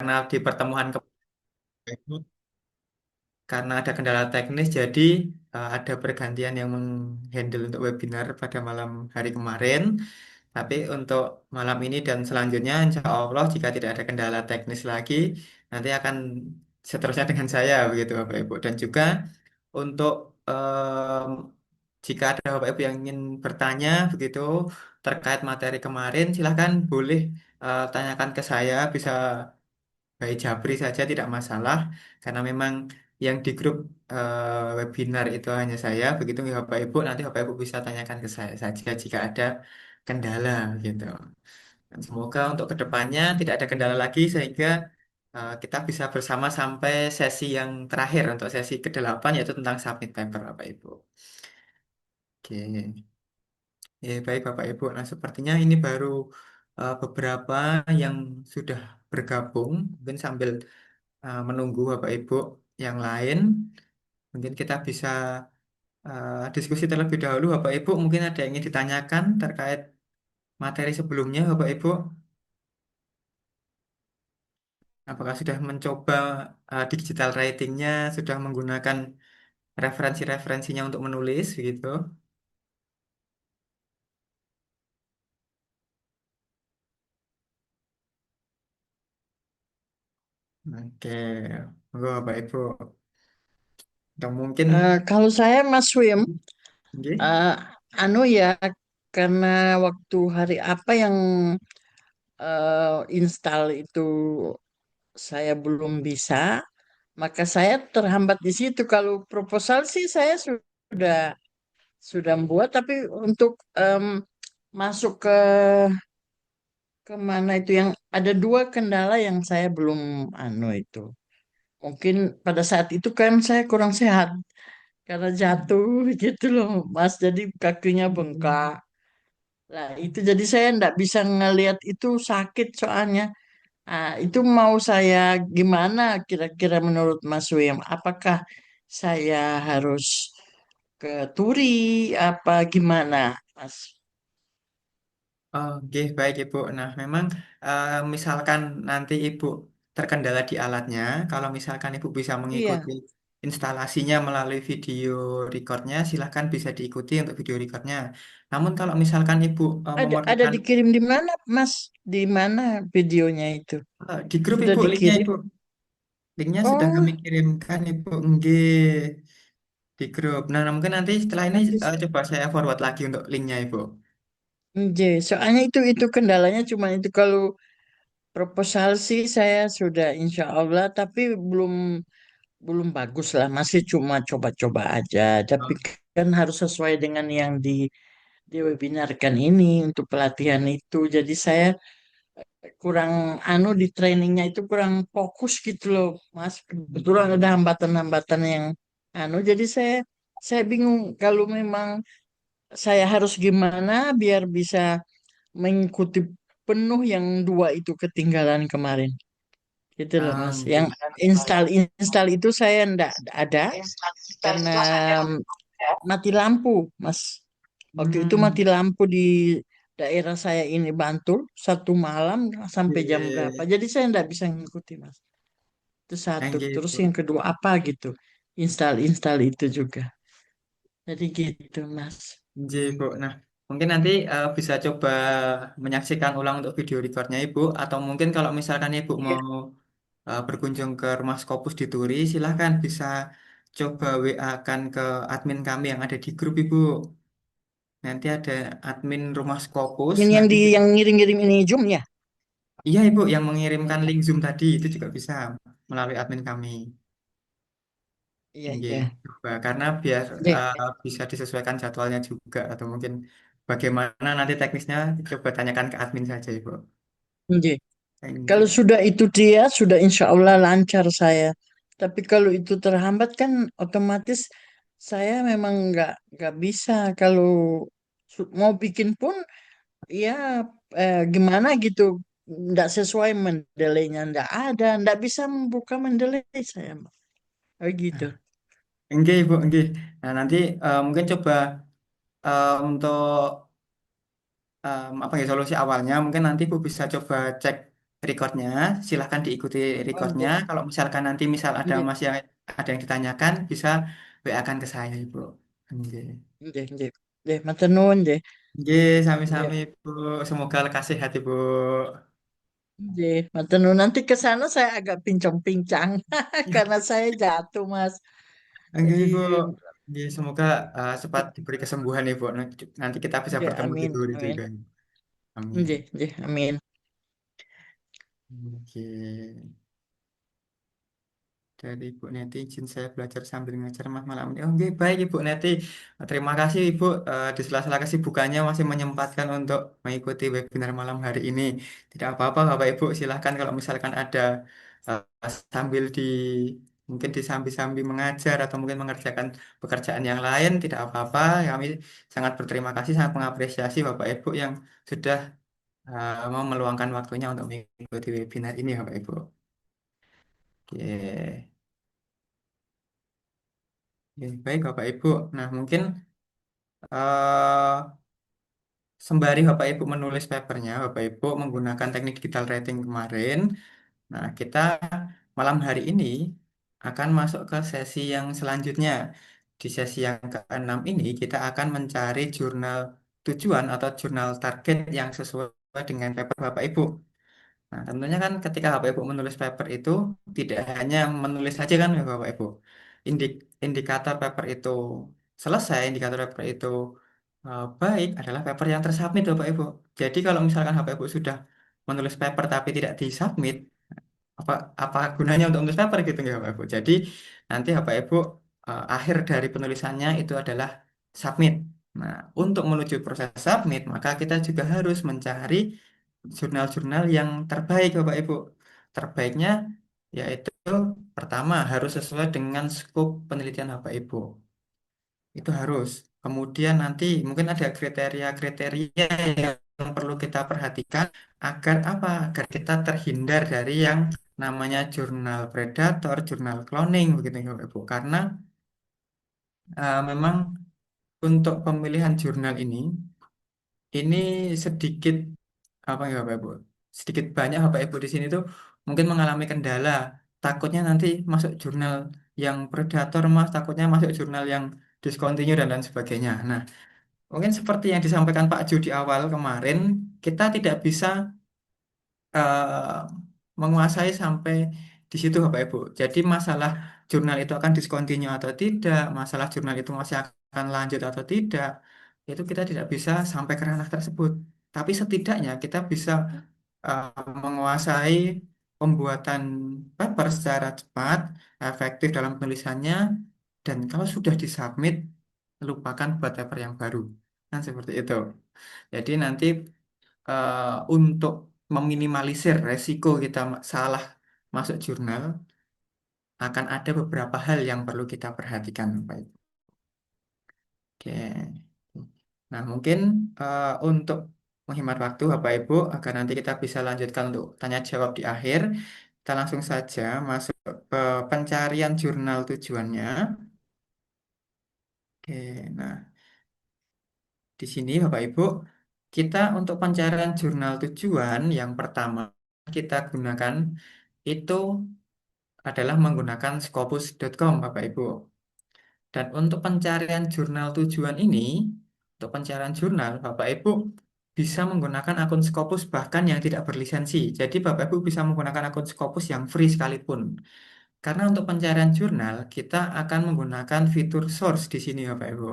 karena di pertemuan kemarin karena ada kendala teknis, jadi ada pergantian yang menghandle untuk webinar pada malam hari kemarin. Tapi untuk malam ini dan selanjutnya, insya Allah jika tidak ada kendala teknis lagi, nanti akan seterusnya dengan saya begitu Bapak Ibu. Dan juga untuk em, jika ada Bapak Ibu yang ingin bertanya begitu terkait materi kemarin, silahkan boleh tanyakan ke saya, bisa baik Japri saja tidak masalah karena memang yang di grup webinar itu hanya saya begitu ya Bapak Ibu, nanti Bapak Ibu bisa tanyakan ke saya saja jika ada kendala gitu. Dan semoga untuk kedepannya tidak ada kendala lagi sehingga kita bisa bersama sampai sesi yang terakhir untuk sesi ke-8 yaitu tentang submit paper Bapak Ibu. Oke. Ya, baik Bapak Ibu. Nah, sepertinya ini baru beberapa yang sudah bergabung. Mungkin sambil menunggu Bapak Ibu yang lain, mungkin kita bisa diskusi terlebih dahulu. Bapak Ibu mungkin ada yang ingin ditanyakan terkait materi sebelumnya, Bapak Ibu. Apakah sudah mencoba digital writing-nya, sudah menggunakan referensi-referensinya untuk menulis, begitu? Oke, monggo Bapak Ibu. Atau mungkin, Kalau saya Mas Wim, nggih? eh, anu ya, karena waktu hari apa yang install itu saya belum bisa, maka saya terhambat di situ. Kalau proposal sih saya sudah membuat, tapi untuk masuk ke mana itu yang ada dua kendala yang saya belum anu itu. Mungkin pada saat itu kan saya kurang sehat karena jatuh gitu loh, Mas. Jadi kakinya bengkak. Nah, itu jadi saya ndak bisa ngelihat itu sakit soalnya. Ah, itu mau saya gimana kira-kira menurut Mas Wim? Apakah saya harus ke turi apa gimana, Mas? Oke, baik Ibu. Nah, memang misalkan nanti Ibu terkendala di alatnya, kalau misalkan Ibu bisa Iya, mengikuti instalasinya melalui video recordnya, silahkan bisa diikuti untuk video recordnya. Namun kalau misalkan Ibu ada memerlukan dikirim di mana, Mas? Di mana videonya itu? di grup Sudah Ibu, linknya dikirim? Ibu, linknya sudah Oh, kami kirimkan Ibu, nggih, di grup. Nah, mungkin nanti setelah ini nanti. coba saya forward lagi untuk linknya Ibu. Soalnya itu kendalanya cuma itu kalau proposal sih saya sudah insya Allah, tapi belum belum bagus lah, masih cuma coba-coba aja. Tapi kan harus sesuai dengan yang di webinarkan ini untuk pelatihan itu. Jadi saya kurang anu di trainingnya itu kurang fokus gitu loh, Mas. Kebetulan ada hambatan-hambatan yang anu, jadi saya bingung kalau memang saya harus gimana biar bisa mengikuti penuh yang dua itu ketinggalan kemarin. Gitu loh, Mas. Yang Nggih. install itu saya ndak ada karena mati lampu, Mas. Waktu itu Hmm, mati lampu di daerah saya ini Bantul satu malam sampai jam berapa. nggih. Jadi saya ndak bisa ngikuti, Mas. Itu satu. Nggih, Terus Ibu. yang kedua apa gitu? Install itu juga. Jadi gitu, Mas. J, Bu. Nah, mungkin nanti bisa coba menyaksikan ulang untuk video recordnya Ibu, atau mungkin kalau misalkan Ibu Iya. mau berkunjung ke rumah Scopus di Turi, silahkan bisa coba WA-kan ke admin kami yang ada di grup Ibu. Nanti ada admin rumah Scopus, Yang nanti yang ngirim-ngirim ini Zoom ya? iya Ibu yang Oh mengirimkan iya. link Zoom tadi itu juga bisa melalui admin kami. Iya, Nggih, iya. coba karena biar Deh. bisa disesuaikan jadwalnya juga atau mungkin bagaimana nanti teknisnya coba tanyakan ke admin saja Ibu. Iya. Kalau Nggih. sudah itu dia, sudah insya Allah lancar saya. Tapi kalau itu terhambat kan otomatis saya memang nggak bisa. Kalau mau bikin pun ya gimana gitu, nggak sesuai mendelainya nggak ada, nggak bisa membuka mendelai saya. Oh gitu. Nggih Ibu, nggih. Nah, nanti mungkin coba untuk apa ya solusi awalnya mungkin nanti Ibu bisa coba cek recordnya, silahkan diikuti Oh, recordnya. nggih, Kalau misalkan nanti misal ada nggih, masih ada yang ditanyakan, bisa WA-kan ke saya, Ibu. Oke. nggih, nggih. Nggih, matur nuwun nggih. Oke, Nggih, sami-sami, Bu. Semoga lekas sehat, Ibu. nggih, matur nuwun. Nanti ke sana saya agak pincang-pincang karena saya jatuh, Mas. Oke, Jadi, Ibu. Oke, semoga cepat diberi kesembuhan, Ibu. Nanti kita bisa nggih, bertemu di amin, luar itu amin. juga. Amin. Nggih, nggih, amin. Oke. Dari Ibu Neti, izin saya belajar sambil ngajar Mas malam ini. Oke, baik Ibu Neti. Terima kasih Ibu di sela-sela kesibukannya masih menyempatkan untuk mengikuti webinar malam hari ini. Tidak apa-apa Bapak Ibu, silahkan kalau misalkan ada sambil mungkin disambi-sambi mengajar atau mungkin mengerjakan pekerjaan yang lain, tidak apa-apa. Kami sangat berterima kasih, sangat mengapresiasi Bapak Ibu yang sudah mau meluangkan waktunya untuk mengikuti webinar ini Bapak Ibu. Oke. Ya, baik Bapak Ibu. Nah, mungkin eh, sembari Bapak Ibu menulis papernya, Bapak Ibu menggunakan teknik digital writing kemarin. Nah, kita malam hari ini akan masuk ke sesi yang selanjutnya. Di sesi yang keenam ini, kita akan mencari jurnal tujuan atau jurnal target yang sesuai dengan paper Bapak Ibu. Nah, tentunya kan ketika Bapak Ibu menulis paper itu tidak hanya menulis saja kan ya Bapak Ibu. Indikator paper itu selesai, indikator paper itu baik adalah paper yang tersubmit Bapak Ibu. Jadi kalau misalkan Bapak Ibu sudah menulis paper tapi tidak disubmit, apa apa gunanya untuk menulis paper gitu ya Bapak Ibu. Jadi nanti Bapak Ibu akhir dari penulisannya itu adalah submit. Nah, untuk menuju proses submit, maka kita juga harus mencari jurnal-jurnal yang terbaik Bapak Ibu. Terbaiknya yaitu pertama harus sesuai dengan skop penelitian Bapak Ibu. Itu harus. Kemudian nanti mungkin ada kriteria-kriteria yang perlu kita perhatikan agar apa? Agar kita terhindar dari yang namanya jurnal predator, jurnal cloning begitu ya Bapak Ibu. Karena memang untuk pemilihan jurnal ini sedikit apa ya Bapak Ibu? Sedikit banyak Bapak Ibu di sini tuh mungkin mengalami kendala. Takutnya nanti masuk jurnal yang predator Mas, takutnya masuk jurnal yang discontinue dan lain sebagainya. Nah, mungkin seperti yang disampaikan Pak Ju di awal kemarin, kita tidak bisa eh, menguasai sampai di situ Bapak Ibu. Jadi masalah jurnal itu akan discontinue atau tidak, masalah jurnal itu masih akan lanjut atau tidak, itu kita tidak bisa sampai ke ranah tersebut. Tapi setidaknya kita bisa menguasai pembuatan paper secara cepat, efektif dalam penulisannya, dan kalau sudah disubmit, lupakan buat paper yang baru. Kan seperti itu. Jadi nanti untuk meminimalisir resiko kita salah masuk jurnal, akan ada beberapa hal yang perlu kita perhatikan, Pak. Oke. Nah, mungkin untuk menghemat waktu, Bapak Ibu, agar nanti kita bisa lanjutkan untuk tanya jawab di akhir, kita langsung saja masuk ke pencarian jurnal tujuannya. Oke, nah di sini Bapak Ibu, kita untuk pencarian jurnal tujuan yang pertama kita gunakan itu adalah menggunakan scopus.com, Bapak Ibu. Dan untuk pencarian jurnal tujuan ini, untuk pencarian jurnal, Bapak Ibu bisa menggunakan akun Scopus bahkan yang tidak berlisensi. Jadi Bapak Ibu bisa menggunakan akun Scopus yang free sekalipun. Karena untuk pencarian jurnal, kita akan menggunakan fitur source di sini, Bapak Ibu.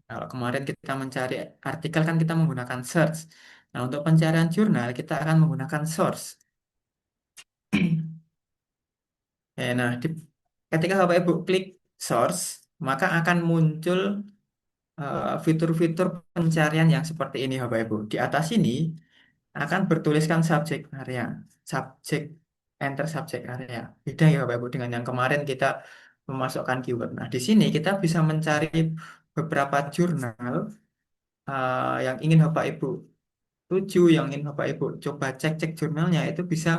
Kalau kemarin kita mencari artikel kan kita menggunakan search. Nah, untuk pencarian jurnal, kita akan menggunakan source. Nah, ketika Bapak Ibu klik source, maka akan muncul fitur-fitur pencarian yang seperti ini Bapak Ibu. Di atas ini akan bertuliskan subjek area, subjek enter subjek area. Beda ya Bapak Ibu dengan yang kemarin kita memasukkan keyword. Nah, di sini kita bisa mencari beberapa jurnal yang ingin Bapak Ibu tuju, yang ingin Bapak Ibu coba cek-cek jurnalnya itu bisa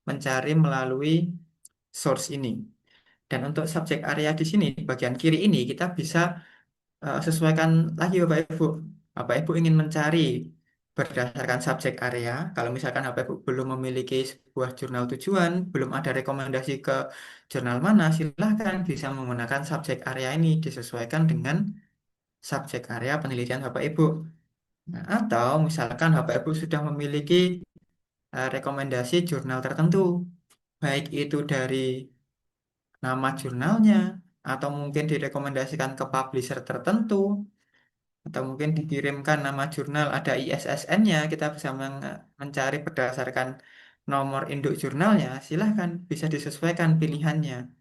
mencari melalui source ini. Dan untuk subjek area di sini, bagian kiri ini kita bisa sesuaikan lagi Bapak Ibu. Bapak Ibu ingin mencari berdasarkan subjek area. Kalau misalkan HP belum memiliki sebuah jurnal tujuan, belum ada rekomendasi ke jurnal mana, silahkan bisa menggunakan subjek area ini disesuaikan dengan subjek area penelitian Bapak Ibu. Nah, atau misalkan Bapak Ibu sudah memiliki rekomendasi jurnal tertentu, baik itu dari nama jurnalnya, atau mungkin direkomendasikan ke publisher tertentu, atau mungkin dikirimkan nama jurnal ada ISSN-nya, kita bisa mencari berdasarkan nomor induk jurnalnya, silahkan bisa disesuaikan pilihannya.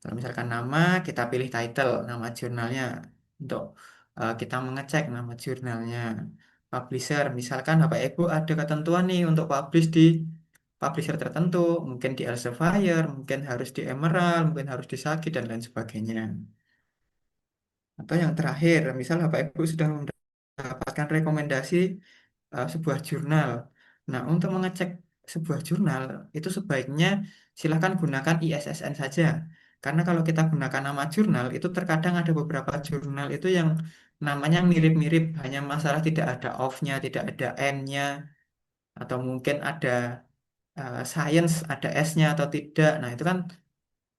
Kalau misalkan nama, kita pilih title, nama jurnalnya untuk kita mengecek nama jurnalnya. Publisher, misalkan Bapak Ibu ada ketentuan nih untuk publish di publisher tertentu, mungkin di Elsevier, mungkin harus di Emerald, mungkin harus di Sagi, dan lain sebagainya. Atau yang terakhir, misal Bapak Ibu sudah mendapatkan rekomendasi sebuah jurnal. Nah, untuk mengecek sebuah jurnal, itu sebaiknya silakan gunakan ISSN saja. Karena kalau kita gunakan nama jurnal, itu terkadang ada beberapa jurnal itu yang namanya mirip-mirip, hanya masalah tidak ada of-nya, tidak ada n-nya, atau mungkin ada science, ada s-nya atau tidak. Nah, itu kan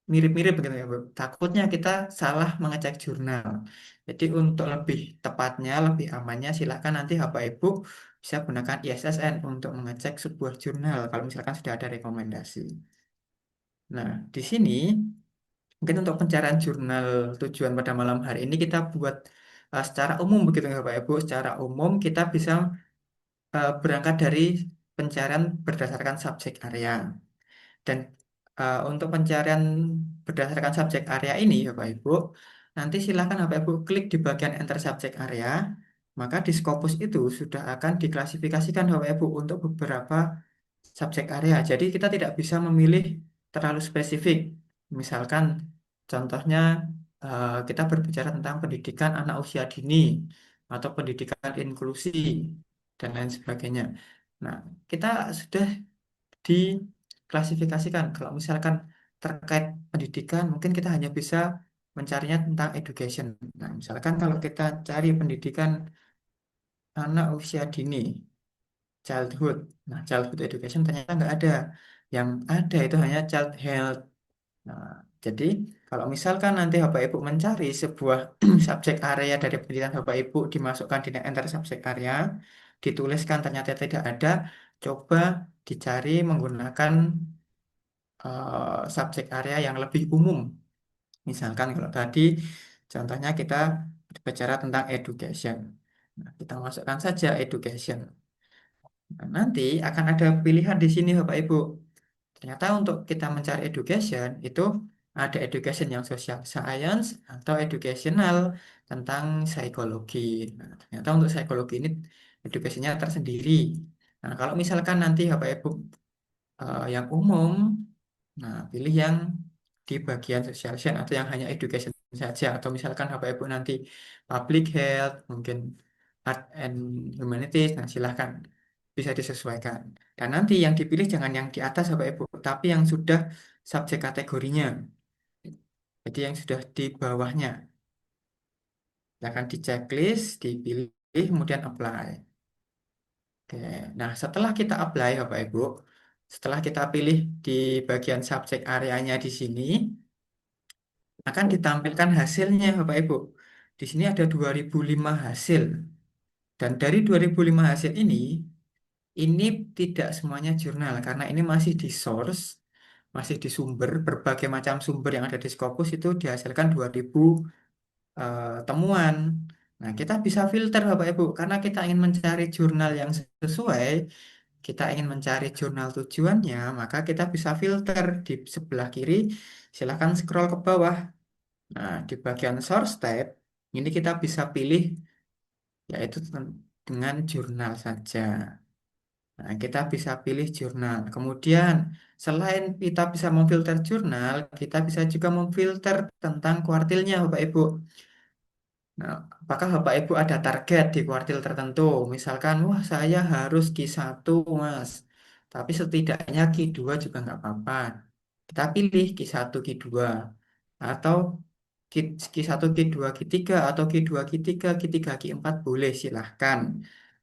mirip-mirip begitu ya, Bu. Takutnya kita salah mengecek jurnal. Jadi untuk lebih tepatnya, lebih amannya, silakan nanti Bapak Ibu bisa gunakan ISSN untuk mengecek sebuah jurnal kalau misalkan sudah ada rekomendasi. Nah, di sini mungkin untuk pencarian jurnal tujuan pada malam hari ini kita buat secara umum begitu ya Bapak Ibu. Secara umum kita bisa berangkat dari pencarian berdasarkan subjek area. Dan untuk pencarian berdasarkan subjek area ini, Bapak Ibu, nanti silakan Bapak Ibu klik di bagian enter subjek area, maka di Scopus itu sudah akan diklasifikasikan Bapak Ibu untuk beberapa subjek area. Jadi kita tidak bisa memilih terlalu spesifik. Misalkan contohnya kita berbicara tentang pendidikan anak usia dini atau pendidikan inklusi dan lain sebagainya. Nah, kita sudah diklasifikasikan. Kalau misalkan terkait pendidikan, mungkin kita hanya bisa mencarinya tentang education. Nah, misalkan kalau kita cari pendidikan anak usia dini, childhood. Nah, childhood education ternyata nggak ada. Yang ada itu hanya child health. Nah, jadi kalau misalkan nanti Bapak Ibu mencari sebuah subjek area dari pendidikan Bapak Ibu dimasukkan di enter subjek area, dituliskan ternyata tidak ada, coba dicari menggunakan subjek area yang lebih umum. Misalkan kalau tadi contohnya kita bicara tentang education. Nah, kita masukkan saja education. Nah, nanti akan ada pilihan di sini Bapak Ibu. Ternyata untuk kita mencari education itu ada education yang social science atau educational tentang psikologi. Nah, ternyata untuk psikologi ini educationnya tersendiri. Nah, kalau misalkan nanti Bapak Ibu yang umum, nah pilih yang di bagian social science atau yang hanya education saja. Atau misalkan Bapak Ibu nanti public health, mungkin art and humanities, nah silahkan bisa disesuaikan. Dan nanti yang dipilih jangan yang di atas Bapak Ibu, tapi yang sudah subjek kategorinya. Jadi yang sudah di bawahnya. Silahkan di checklist, dipilih, kemudian apply. Oke. Nah, setelah kita apply Bapak Ibu, setelah kita pilih di bagian subjek areanya di sini, akan ditampilkan hasilnya Bapak Ibu. Di sini ada 2005 hasil. Dan dari 2005 hasil ini tidak semuanya jurnal karena ini masih di source, masih di sumber, berbagai macam sumber yang ada di Scopus itu dihasilkan 2000 temuan. Nah, kita bisa filter Bapak Ibu karena kita ingin mencari jurnal yang sesuai, kita ingin mencari jurnal tujuannya, maka kita bisa filter di sebelah kiri. Silahkan scroll ke bawah. Nah, di bagian source tab, ini kita bisa pilih yaitu dengan jurnal saja. Nah, kita bisa pilih jurnal. Kemudian, selain kita bisa memfilter jurnal, kita bisa juga memfilter tentang kuartilnya, Bapak Ibu. Nah, apakah Bapak Ibu ada target di kuartil tertentu? Misalkan, wah saya harus Q1, Mas. Tapi setidaknya Q2 juga nggak apa-apa. Kita pilih Q1, Q2. Atau Q1, Q2, Q3, atau Q2, Q3, Q3, Q4 boleh silahkan.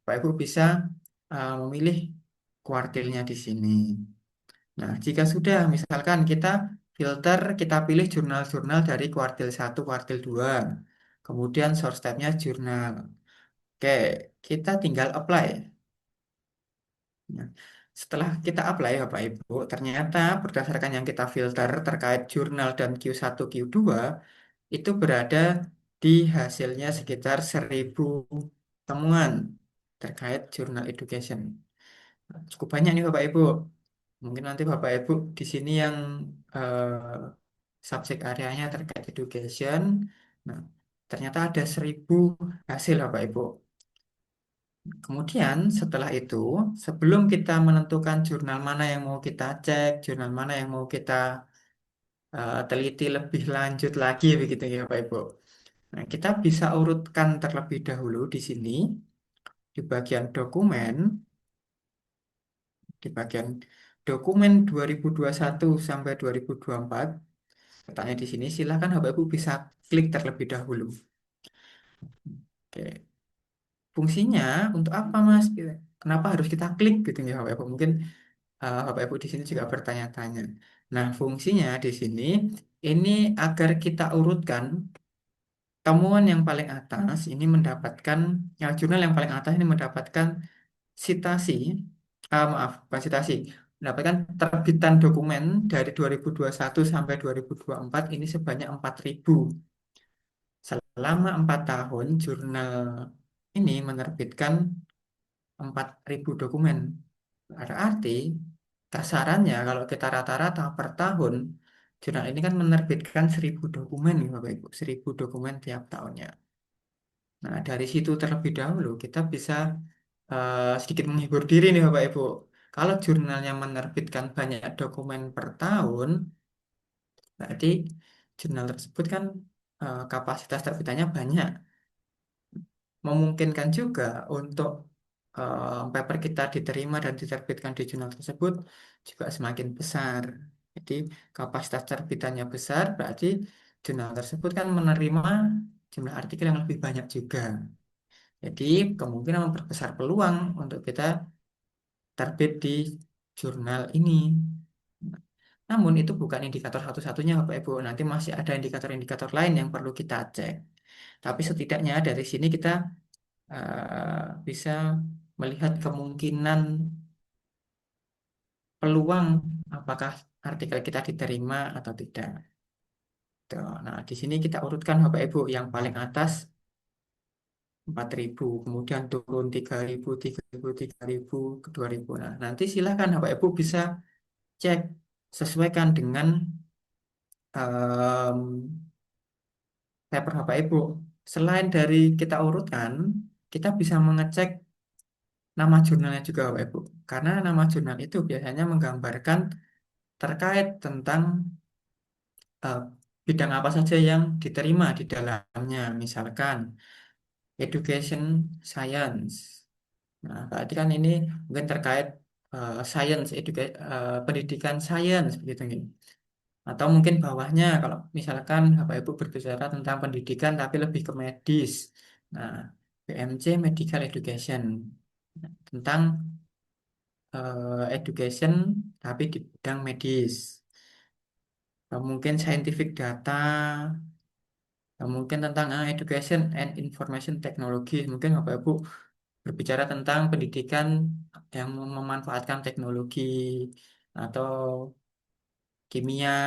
Bapak Ibu bisa memilih kuartilnya di sini. Nah, jika sudah, misalkan kita filter, kita pilih jurnal-jurnal dari kuartil 1, kuartil 2. Kemudian source type-nya jurnal. Oke, kita tinggal apply. Nah, setelah kita apply, Bapak Ibu, ternyata berdasarkan yang kita filter terkait jurnal dan Q1, Q2, itu berada di hasilnya sekitar 1.000 temuan terkait jurnal education. Cukup banyak nih Bapak Ibu. Mungkin nanti Bapak Ibu di sini yang subjek areanya terkait education. Nah, ternyata ada 1.000 hasil Bapak Ibu. Kemudian setelah itu, sebelum kita menentukan jurnal mana yang mau kita cek, jurnal mana yang mau kita teliti lebih lanjut lagi begitu ya Bapak Ibu. Nah, kita bisa urutkan terlebih dahulu di sini di bagian dokumen, di bagian dokumen 2021 sampai 2024. Letaknya di sini, silahkan Bapak Ibu bisa klik terlebih dahulu. Oke. Fungsinya untuk apa Mas? Gitu. Kenapa harus kita klik gitu ya Bapak Ibu? Mungkin Bapak Ibu di sini juga bertanya-tanya. Nah, fungsinya di sini ini agar kita urutkan temuan yang paling atas ini mendapatkan jurnal yang paling atas ini mendapatkan sitasi, maaf, bukan sitasi, mendapatkan terbitan dokumen dari 2021 sampai 2024 ini sebanyak 4.000. Selama 4 tahun, jurnal ini menerbitkan 4.000 dokumen. Berarti kasarannya kalau kita rata-rata per tahun, jurnal ini kan menerbitkan 1.000 dokumen, nih, Bapak Ibu, 1.000 dokumen tiap tahunnya. Nah, dari situ terlebih dahulu kita bisa sedikit menghibur diri nih Bapak Ibu. Kalau jurnalnya menerbitkan banyak dokumen per tahun, berarti jurnal tersebut kan kapasitas terbitannya banyak. Memungkinkan juga untuk paper kita diterima dan diterbitkan di jurnal tersebut juga semakin besar. Jadi kapasitas terbitannya besar, berarti jurnal tersebut kan menerima jumlah artikel yang lebih banyak juga. Jadi kemungkinan memperbesar peluang untuk kita terbit di jurnal ini. Namun itu bukan indikator satu-satunya Bapak Ibu. Nanti masih ada indikator-indikator lain yang perlu kita cek. Tapi setidaknya dari sini kita bisa melihat kemungkinan peluang apakah artikel kita diterima atau tidak. Tuh. Nah, di sini kita urutkan Bapak Ibu yang paling atas 4.000, kemudian turun 3.000, 3.000, 3.000, ke 2.000. Nah, nanti silakan Bapak Ibu bisa cek sesuaikan dengan em, paper Bapak Ibu. Selain dari kita urutkan, kita bisa mengecek nama jurnalnya juga Bapak Ibu. Karena nama jurnal itu biasanya menggambarkan terkait tentang eh, bidang apa saja yang diterima di dalamnya. Misalkan education science. Nah, berarti kan ini mungkin terkait pendidikan science begitu nih. Atau mungkin bawahnya kalau misalkan Bapak Ibu berbicara tentang pendidikan tapi lebih ke medis. Nah, PMC Medical Education. Nah, tentang education tapi di bidang medis. Mungkin scientific data, mungkin tentang education and information technology. Mungkin Bapak Ibu berbicara tentang pendidikan yang memanfaatkan teknologi atau kimia,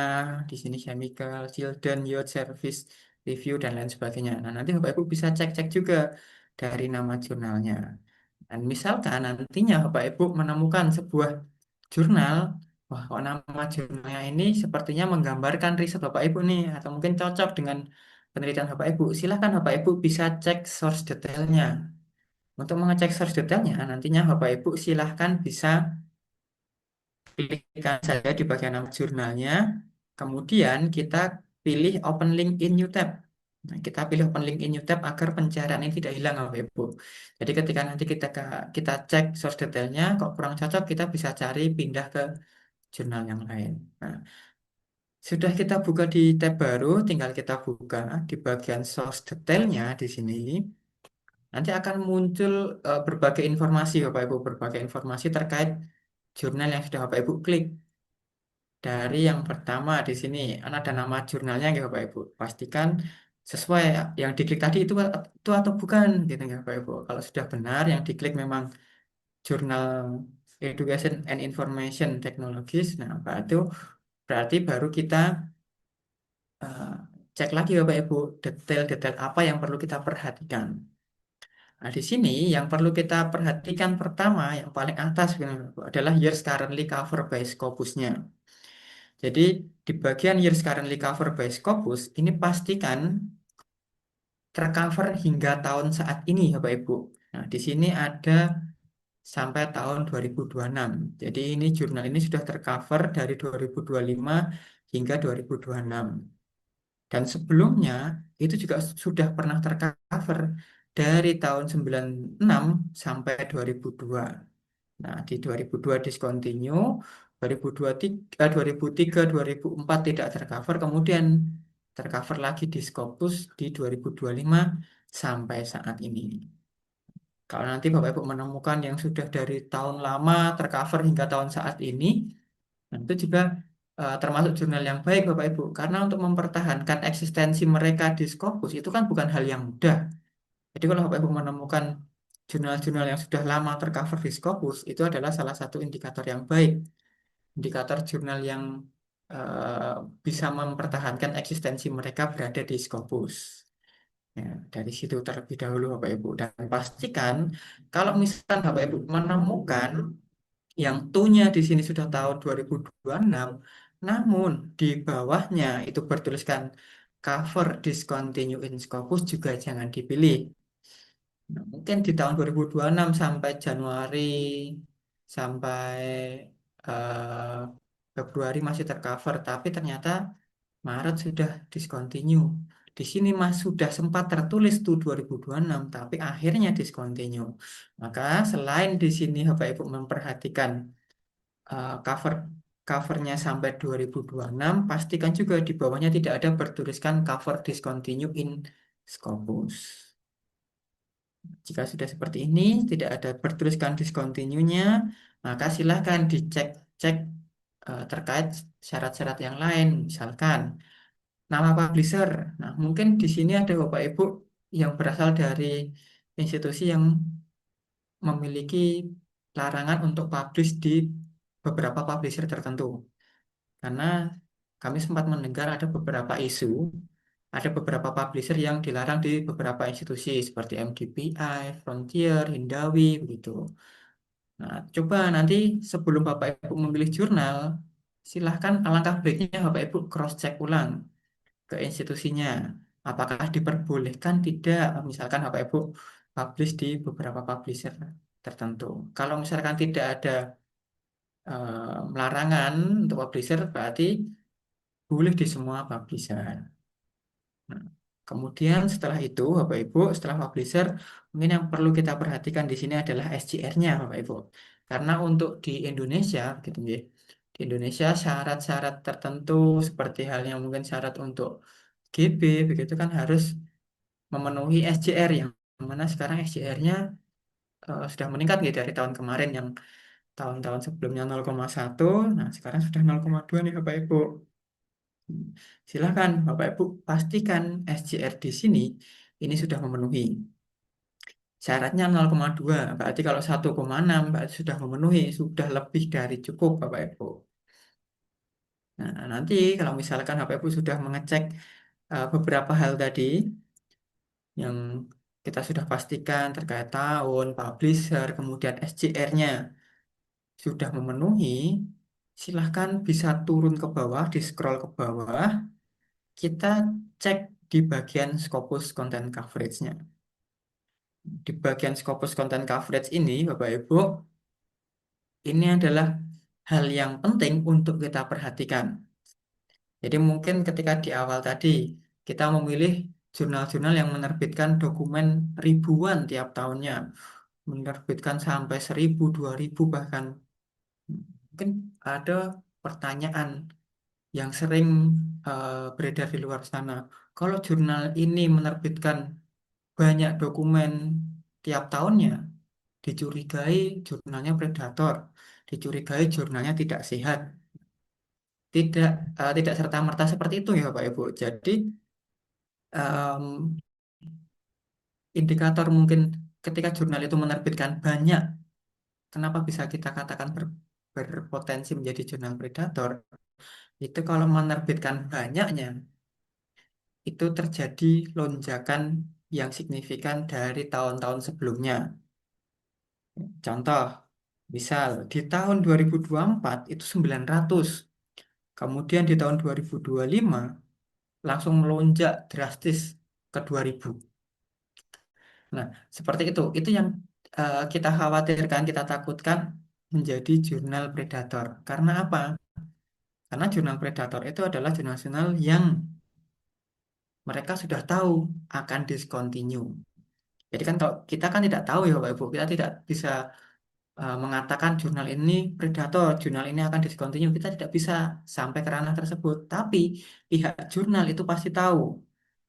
di sini chemical, children, youth service, review, dan lain sebagainya. Nah, nanti Bapak Ibu bisa cek-cek juga dari nama jurnalnya. Dan misalkan nantinya Bapak Ibu menemukan sebuah jurnal, wah kok nama jurnalnya ini sepertinya menggambarkan riset Bapak Ibu nih, atau mungkin cocok dengan penelitian Bapak Ibu, silahkan Bapak Ibu bisa cek source detailnya. Untuk mengecek source detailnya, nantinya Bapak Ibu silahkan bisa klikkan saja di bagian nama jurnalnya, kemudian kita pilih Open Link in New Tab. Nah, kita pilih Open Link in New Tab agar pencarian ini tidak hilang, Bapak Ibu. Jadi ketika nanti kita cek source detailnya, kok kurang cocok, kita bisa cari pindah ke jurnal yang lain. Nah, sudah kita buka di tab baru, tinggal kita buka di bagian source detailnya di sini. nanti akan muncul berbagai informasi Bapak Ibu, berbagai informasi terkait jurnal yang sudah Bapak Ibu klik. Dari yang pertama di sini ada nama jurnalnya ya Bapak Ibu. Pastikan sesuai yang diklik tadi itu atau bukan gitu ya Bapak Ibu. Kalau sudah benar yang diklik memang jurnal Education and Information Technologies, nah berarti baru kita eh, cek lagi Bapak Ibu detail-detail apa yang perlu kita perhatikan. Nah, di sini yang perlu kita perhatikan pertama, yang paling atas sebenarnya, Bapak, adalah years currently covered by Scopusnya. Jadi di bagian years currently covered by Scopus ini pastikan tercover hingga tahun saat ini ya Bapak Ibu. Nah, di sini ada sampai tahun 2026. Jadi ini jurnal ini sudah tercover dari 2025 hingga 2026. Dan sebelumnya itu juga sudah pernah tercover dari tahun 96 sampai 2002. Nah, di 2002 discontinue, 2023, 2003, 2004 tidak tercover, kemudian tercover lagi di Scopus di 2025 sampai saat ini. Kalau nanti Bapak Ibu menemukan yang sudah dari tahun lama tercover hingga tahun saat ini, nah itu juga termasuk jurnal yang baik Bapak Ibu. Karena untuk mempertahankan eksistensi mereka di Scopus itu kan bukan hal yang mudah. Jadi kalau Bapak Ibu menemukan jurnal-jurnal yang sudah lama tercover di Scopus, itu adalah salah satu indikator yang baik. Indikator jurnal yang eh, bisa mempertahankan eksistensi mereka berada di Scopus. Ya, dari situ terlebih dahulu Bapak Ibu. Dan pastikan kalau misalkan Bapak Ibu menemukan yang tunya di sini sudah tahun 2026, namun di bawahnya itu bertuliskan cover discontinue in Scopus juga jangan dipilih. Nah, mungkin di tahun 2026 sampai Januari sampai eh, Februari masih tercover, tapi ternyata Maret sudah discontinue. Di sini Mas sudah sempat tertulis tuh 2026, tapi akhirnya discontinue. Maka selain di sini Bapak Ibu memperhatikan cover covernya sampai 2026, pastikan juga di bawahnya tidak ada bertuliskan cover discontinue in Scopus. Jika sudah seperti ini, tidak ada bertuliskan discontinue-nya, maka silahkan dicek-cek terkait syarat-syarat yang lain. Misalkan, nama publisher. Nah, mungkin di sini ada Bapak Ibu yang berasal dari institusi yang memiliki larangan untuk publish di beberapa publisher tertentu. Karena kami sempat mendengar ada beberapa isu, ada beberapa publisher yang dilarang di beberapa institusi seperti MDPI, Frontier, Hindawi, begitu. Nah, coba nanti sebelum Bapak Ibu memilih jurnal, silahkan alangkah baiknya Bapak Ibu cross-check ulang ke institusinya. Apakah diperbolehkan tidak, misalkan Bapak Ibu publish di beberapa publisher tertentu. Kalau misalkan tidak ada larangan untuk publisher, berarti boleh di semua publisher. Nah, kemudian setelah itu, Bapak Ibu, setelah publisher, mungkin yang perlu kita perhatikan di sini adalah SCR-nya, Bapak Ibu. Karena untuk di Indonesia, gitu ya, di Indonesia syarat-syarat tertentu seperti halnya mungkin syarat untuk GB, begitu kan harus memenuhi SCR yang mana sekarang SCR-nya sudah meningkat gitu dari tahun kemarin yang tahun-tahun sebelumnya 0,1, nah sekarang sudah 0,2 nih Bapak Ibu. Silakan Bapak Ibu pastikan SCR di sini ini sudah memenuhi. Syaratnya 0,2, berarti kalau 1,6 berarti sudah memenuhi, sudah lebih dari cukup Bapak Ibu. Nah, nanti kalau misalkan Bapak Ibu sudah mengecek beberapa hal tadi yang kita sudah pastikan terkait tahun, publisher, kemudian SCR-nya sudah memenuhi, silahkan bisa turun ke bawah, di scroll ke bawah, kita cek di bagian Scopus Content Coverage-nya. Di bagian Scopus Content Coverage ini, Bapak Ibu, ini adalah hal yang penting untuk kita perhatikan. Jadi mungkin ketika di awal tadi, kita memilih jurnal-jurnal yang menerbitkan dokumen ribuan tiap tahunnya, menerbitkan sampai 1.000, 2.000 bahkan. Mungkin ada pertanyaan yang sering beredar di luar sana. Kalau jurnal ini menerbitkan banyak dokumen, tiap tahunnya dicurigai jurnalnya predator, dicurigai jurnalnya tidak sehat, tidak tidak serta-merta seperti itu ya Pak Ibu. Jadi em, indikator mungkin ketika jurnal itu menerbitkan banyak, kenapa bisa kita katakan berpotensi menjadi jurnal predator? Itu kalau menerbitkan banyaknya, itu terjadi lonjakan yang signifikan dari tahun-tahun sebelumnya. Contoh, misal di tahun 2024 itu 900, kemudian di tahun 2025 langsung melonjak drastis ke 2000. Nah, seperti itu. Itu yang kita khawatirkan, kita takutkan menjadi jurnal predator. Karena apa? Karena jurnal predator itu adalah jurnal-jurnal yang mereka sudah tahu akan discontinue. Jadi kan kalau kita kan tidak tahu ya Bapak Ibu, kita tidak bisa mengatakan jurnal ini predator, jurnal ini akan discontinue. Kita tidak bisa sampai ke ranah tersebut. Tapi pihak jurnal itu pasti tahu.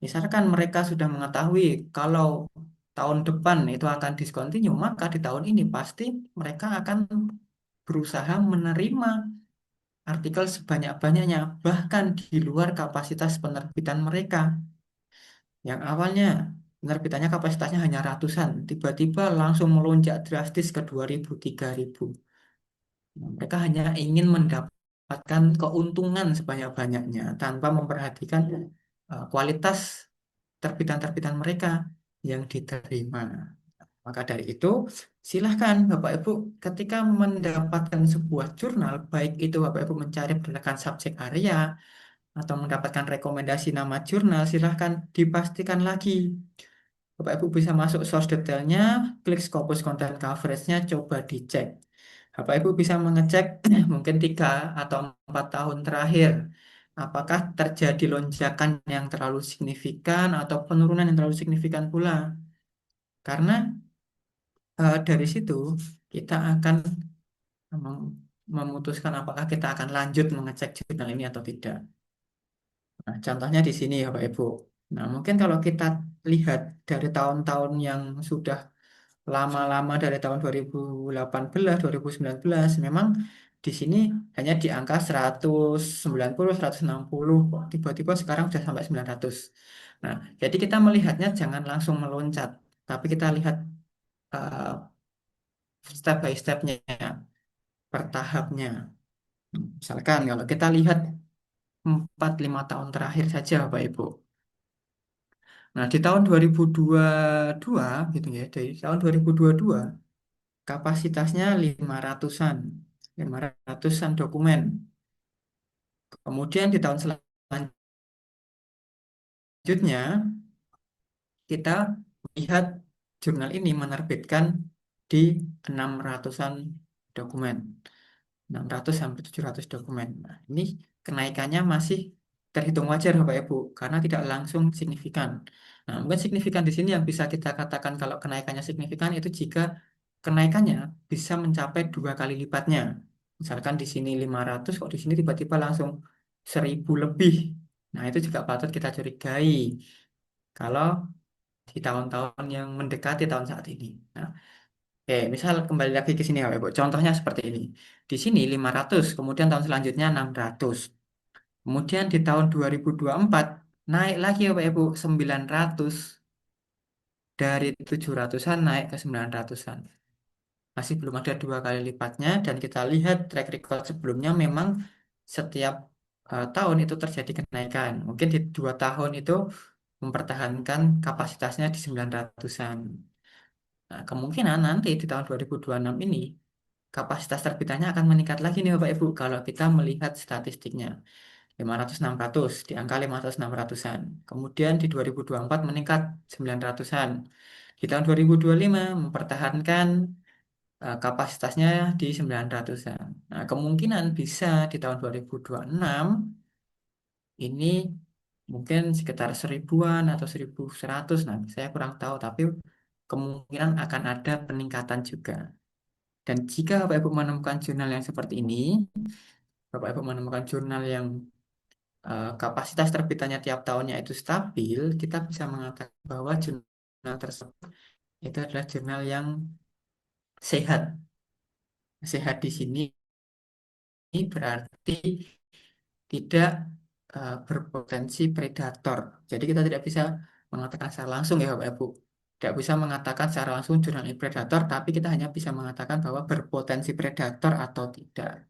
Misalkan mereka sudah mengetahui kalau tahun depan itu akan discontinue, maka di tahun ini pasti mereka akan berusaha menerima artikel sebanyak-banyaknya, bahkan di luar kapasitas penerbitan mereka. Yang awalnya penerbitannya kapasitasnya hanya ratusan, tiba-tiba langsung melonjak drastis ke 2000, 3000. Mereka hanya ingin mendapatkan keuntungan sebanyak-banyaknya tanpa memperhatikan kualitas terbitan-terbitan mereka yang diterima. Maka dari itu, silahkan Bapak Ibu ketika mendapatkan sebuah jurnal, baik itu Bapak Ibu mencari berdasarkan subjek area atau mendapatkan rekomendasi nama jurnal, silahkan dipastikan lagi. Bapak Ibu bisa masuk source detailnya, klik Scopus Content Coverage-nya, coba dicek. Bapak Ibu bisa mengecek mungkin 3 atau 4 tahun terakhir, apakah terjadi lonjakan yang terlalu signifikan atau penurunan yang terlalu signifikan pula. Karena dari situ kita akan mem- memutuskan apakah kita akan lanjut mengecek jurnal ini atau tidak. Nah, contohnya di sini ya Pak Ibu. Nah, mungkin kalau kita lihat dari tahun-tahun yang sudah lama-lama dari tahun 2018, 2019, memang di sini hanya di angka 190, 160, kok tiba-tiba sekarang sudah sampai 900. Nah, jadi kita melihatnya jangan langsung meloncat, tapi kita lihat uh, step by stepnya, per tahapnya. Misalkan kalau kita lihat 4-5 tahun terakhir saja Bapak Ibu. Nah, di tahun 2022 gitu ya, dari tahun 2022 kapasitasnya 500-an, 500-an dokumen. Kemudian di tahun selanjutnya kita lihat jurnal ini menerbitkan di 600-an dokumen. 600 sampai 700 dokumen. Nah, ini kenaikannya masih terhitung wajar Bapak Ibu karena tidak langsung signifikan. Nah, mungkin signifikan di sini yang bisa kita katakan kalau kenaikannya signifikan itu jika kenaikannya bisa mencapai 2 kali lipatnya. Misalkan di sini 500 kok di sini tiba-tiba langsung 1000 lebih. Nah, itu juga patut kita curigai kalau di tahun-tahun yang mendekati tahun saat ini. Nah, oke, misal kembali lagi ke sini ya, Pak Ibu. Contohnya seperti ini. Di sini 500, kemudian tahun selanjutnya 600. Kemudian di tahun 2024 naik lagi ya Pak Ibu 900, dari 700-an naik ke 900-an. Masih belum ada 2 kali lipatnya dan kita lihat track record sebelumnya memang setiap tahun itu terjadi kenaikan. Mungkin di 2 tahun itu mempertahankan kapasitasnya di 900-an. Nah, kemungkinan nanti di tahun 2026 ini kapasitas terbitannya akan meningkat lagi nih Bapak Ibu kalau kita melihat statistiknya 500-600 di angka 500-600-an. Kemudian di 2024 meningkat 900-an. Di tahun 2025 mempertahankan kapasitasnya di 900-an. Nah, kemungkinan bisa di tahun 2026 ini mungkin sekitar 1000-an atau 1100. Nah, saya kurang tahu tapi kemungkinan akan ada peningkatan juga. Dan jika Bapak Ibu menemukan jurnal yang seperti ini, Bapak Ibu menemukan jurnal yang kapasitas terbitannya tiap tahunnya itu stabil, kita bisa mengatakan bahwa jurnal tersebut Itu adalah jurnal yang sehat. Sehat di sini berarti tidak berpotensi predator. Jadi kita tidak bisa mengatakan secara langsung ya Bapak Ibu. Tidak bisa mengatakan secara langsung jurnal ini predator, tapi kita hanya bisa mengatakan bahwa berpotensi predator atau tidak.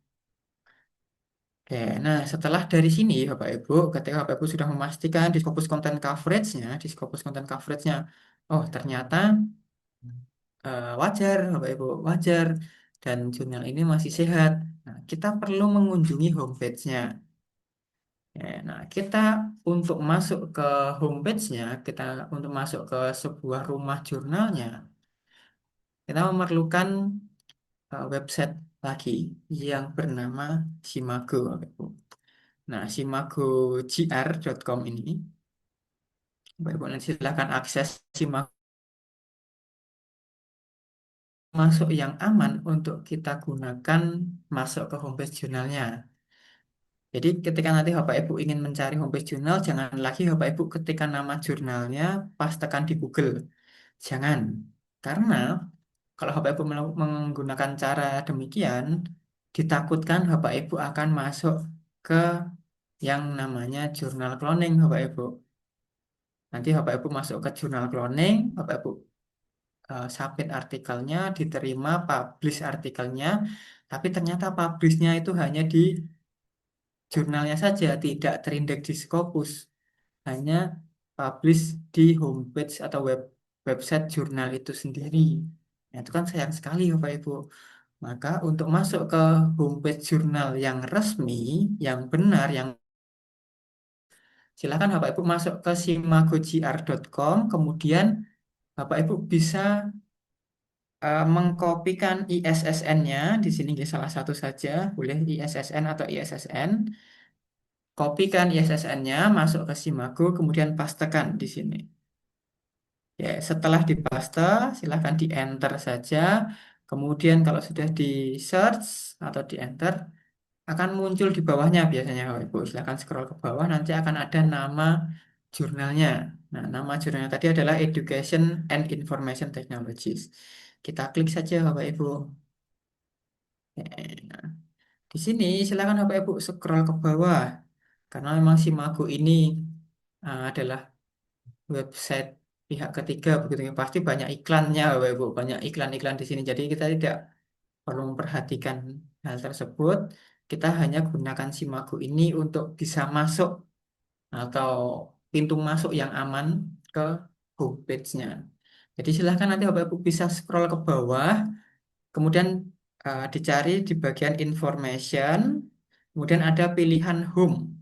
Oke, nah setelah dari sini Bapak Ibu, ketika Bapak Ibu sudah memastikan di Scopus Content Coverage-nya, oh ternyata wajar Bapak Ibu, wajar dan jurnal ini masih sehat. Nah, kita perlu mengunjungi homepage-nya. Ya, nah, kita untuk masuk ke homepage-nya, kita untuk masuk ke sebuah rumah jurnalnya, kita memerlukan website lagi yang bernama Simago. Bapak Ibu. Nah, simagogr.com ini, Bapak Ibu nanti silakan akses Simago masuk yang aman untuk kita gunakan masuk ke homepage jurnalnya. Jadi ketika nanti Bapak Ibu ingin mencari homepage jurnal, jangan lagi Bapak Ibu ketikkan nama jurnalnya pas tekan di Google. Jangan. Karena kalau Bapak Ibu menggunakan cara demikian, ditakutkan Bapak Ibu akan masuk ke yang namanya jurnal cloning Bapak Ibu. Nanti Bapak Ibu masuk ke jurnal cloning, Bapak Ibu submit artikelnya, diterima, publish artikelnya, tapi ternyata publishnya itu hanya di jurnalnya saja, tidak terindeks di Scopus, hanya publish di homepage atau website jurnal itu sendiri. Nah, itu kan sayang sekali Bapak Ibu. Maka untuk masuk ke homepage jurnal yang resmi, yang benar, yang silakan Bapak Ibu masuk ke simagocr.com, kemudian Bapak Ibu bisa mengkopikan ISSN-nya, di sini salah satu saja, boleh ISSN atau ISSN. Kopikan ISSN-nya, masuk ke Simago, kemudian pastekan di sini. Ya, setelah dipaste, silahkan di-enter saja. Kemudian kalau sudah di-search atau di-enter, akan muncul di bawahnya biasanya, Bapak Ibu. Silahkan scroll ke bawah, nanti akan ada nama jurnalnya. Nah, nama jurnalnya tadi adalah Education and Information Technologies. Kita klik saja, Bapak Ibu. Nah, di sini silakan Bapak Ibu scroll ke bawah. Karena memang si Mago ini adalah website pihak ketiga begitu ya. Pasti banyak iklannya Bapak Ibu, banyak iklan-iklan di sini. Jadi kita tidak perlu memperhatikan hal tersebut. Kita hanya gunakan si Mago ini untuk bisa masuk atau pintu masuk yang aman ke homepage-nya. Jadi silahkan nanti Bapak Ibu bisa scroll ke bawah, kemudian dicari di bagian information, kemudian ada pilihan home.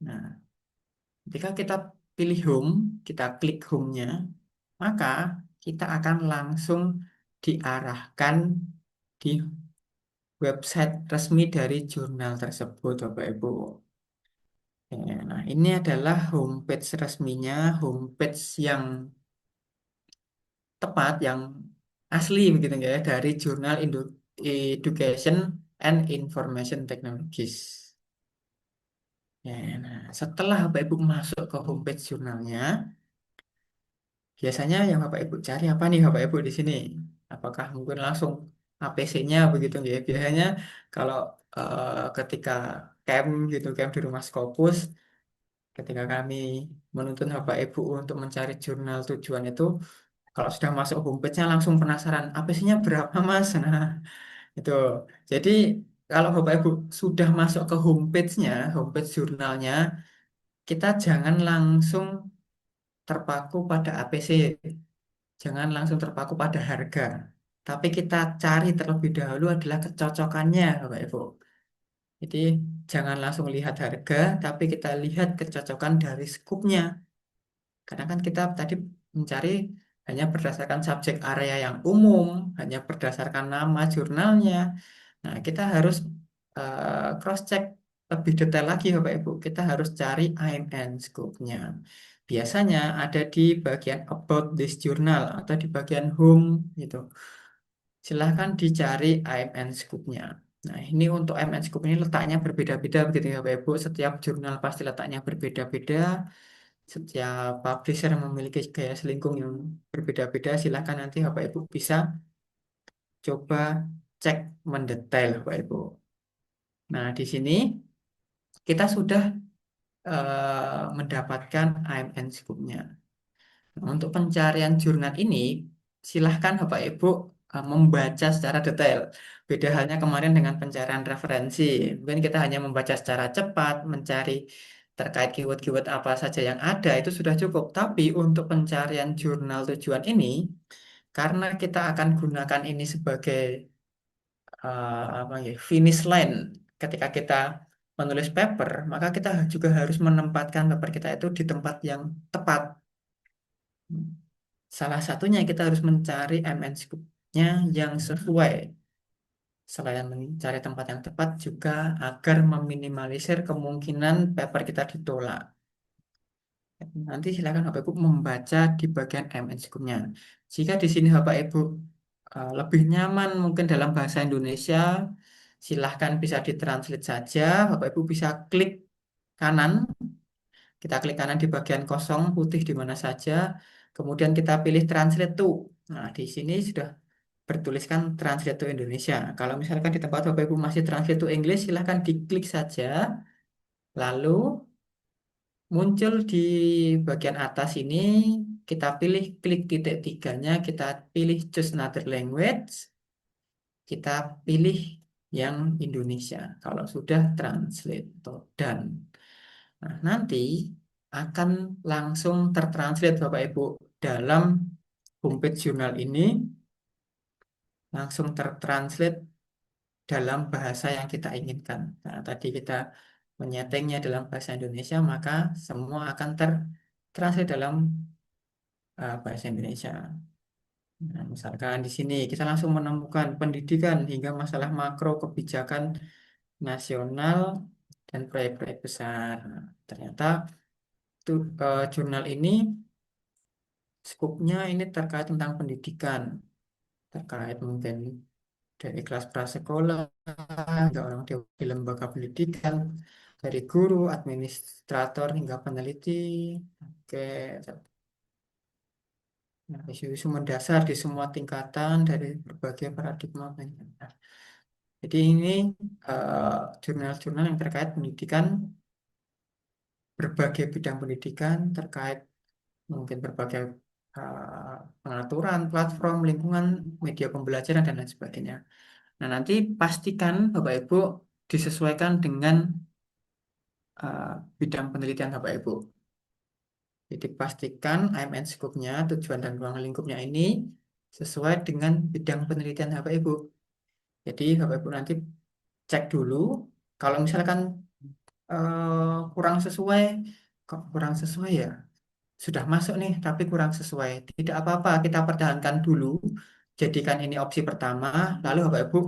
Nah, ketika kita pilih home, kita klik home-nya, maka kita akan langsung diarahkan di website resmi dari jurnal tersebut, Bapak Ibu. Ya, nah, ini adalah homepage resminya, homepage yang tepat, yang asli begitu ya, dari jurnal Education and Information Technologies. Ya, nah, setelah Bapak Ibu masuk ke homepage jurnalnya, biasanya yang Bapak Ibu cari apa nih Bapak Ibu di sini? Apakah mungkin langsung APC-nya begitu ya? Biasanya kalau ketika camp gitu, camp di rumah Scopus, ketika kami menuntun Bapak Ibu untuk mencari jurnal tujuan itu, kalau sudah masuk homepage-nya langsung penasaran, APC-nya berapa Mas? Nah, itu. Jadi kalau Bapak Ibu sudah masuk ke homepage-nya, homepage jurnalnya, kita jangan langsung terpaku pada APC. Jangan langsung terpaku pada harga. Tapi kita cari terlebih dahulu adalah kecocokannya, Bapak Ibu. Jadi jangan langsung lihat harga, tapi kita lihat kecocokan dari skupnya. Karena kan kita tadi mencari hanya berdasarkan subjek area yang umum, hanya berdasarkan nama jurnalnya. Nah, kita harus cross-check lebih detail lagi, Bapak Ibu. Kita harus cari IMN scope-nya. Biasanya ada di bagian About this Journal atau di bagian Home gitu. Silahkan dicari IMN scoop-nya. Nah, ini untuk IMN scoop ini letaknya berbeda-beda begitu ya, Bapak Ibu. Setiap jurnal pasti letaknya berbeda-beda. Setiap publisher memiliki gaya selingkung yang berbeda-beda. Silakan nanti Bapak Ibu bisa coba cek mendetail Bapak Ibu. Nah, di sini kita sudah mendapatkan IMN scoop-nya. Nah, untuk pencarian jurnal ini, silahkan Bapak Ibu membaca secara detail. Beda halnya kemarin dengan pencarian referensi. Mungkin kita hanya membaca secara cepat, mencari terkait keyword-keyword apa saja yang ada, itu sudah cukup. Tapi untuk pencarian jurnal tujuan ini, karena kita akan gunakan ini sebagai apa ya, finish line ketika kita menulis paper, maka kita juga harus menempatkan paper kita itu di tempat yang tepat. Salah satunya kita harus mencari MN scoop-nya yang sesuai. Selain mencari tempat yang tepat juga agar meminimalisir kemungkinan paper kita ditolak. Nanti silakan Bapak Ibu membaca di bagian MN scoop-nya. Jika di sini Bapak Ibu lebih nyaman mungkin dalam bahasa Indonesia, silahkan bisa ditranslate saja. Bapak Ibu bisa klik kanan. Kita klik kanan di bagian kosong putih di mana saja. Kemudian kita pilih translate to. Nah, di sini sudah bertuliskan translate to Indonesia. Kalau misalkan di tempat Bapak Ibu masih translate to English, silahkan diklik saja. Lalu muncul di bagian atas ini, kita pilih klik titik tiganya, kita pilih choose another language, kita pilih yang Indonesia. Kalau sudah translate atau done. Nah, nanti akan langsung tertranslate Bapak Ibu dalam homepage jurnal ini, langsung tertranslate dalam bahasa yang kita inginkan. Nah, tadi kita menyetingnya dalam bahasa Indonesia, maka semua akan tertranslate dalam bahasa Indonesia. Nah, misalkan di sini kita langsung menemukan pendidikan hingga masalah makro kebijakan nasional dan proyek-proyek besar. Nah, ternyata jurnal ini skupnya ini terkait tentang pendidikan, terkait mungkin dari kelas prasekolah, hingga orang dewasa di lembaga pendidikan, dari guru, administrator hingga peneliti. Oke, nah, isu-isu mendasar di semua tingkatan dari berbagai paradigma pendidikan. Jadi ini jurnal-jurnal yang terkait pendidikan, berbagai bidang pendidikan, terkait mungkin berbagai pengaturan, platform, lingkungan, media pembelajaran, dan lain sebagainya. Nah, nanti pastikan Bapak Ibu disesuaikan dengan uh, bidang penelitian Bapak Ibu. Jadi pastikan IMN scope-nya, tujuan dan ruang lingkupnya ini sesuai dengan bidang penelitian Bapak Ibu. Jadi Bapak Ibu nanti cek dulu, kalau misalkan kurang sesuai, kok kurang sesuai ya, sudah masuk nih tapi kurang sesuai. Tidak apa-apa, kita pertahankan dulu, jadikan ini opsi pertama, lalu Bapak Ibu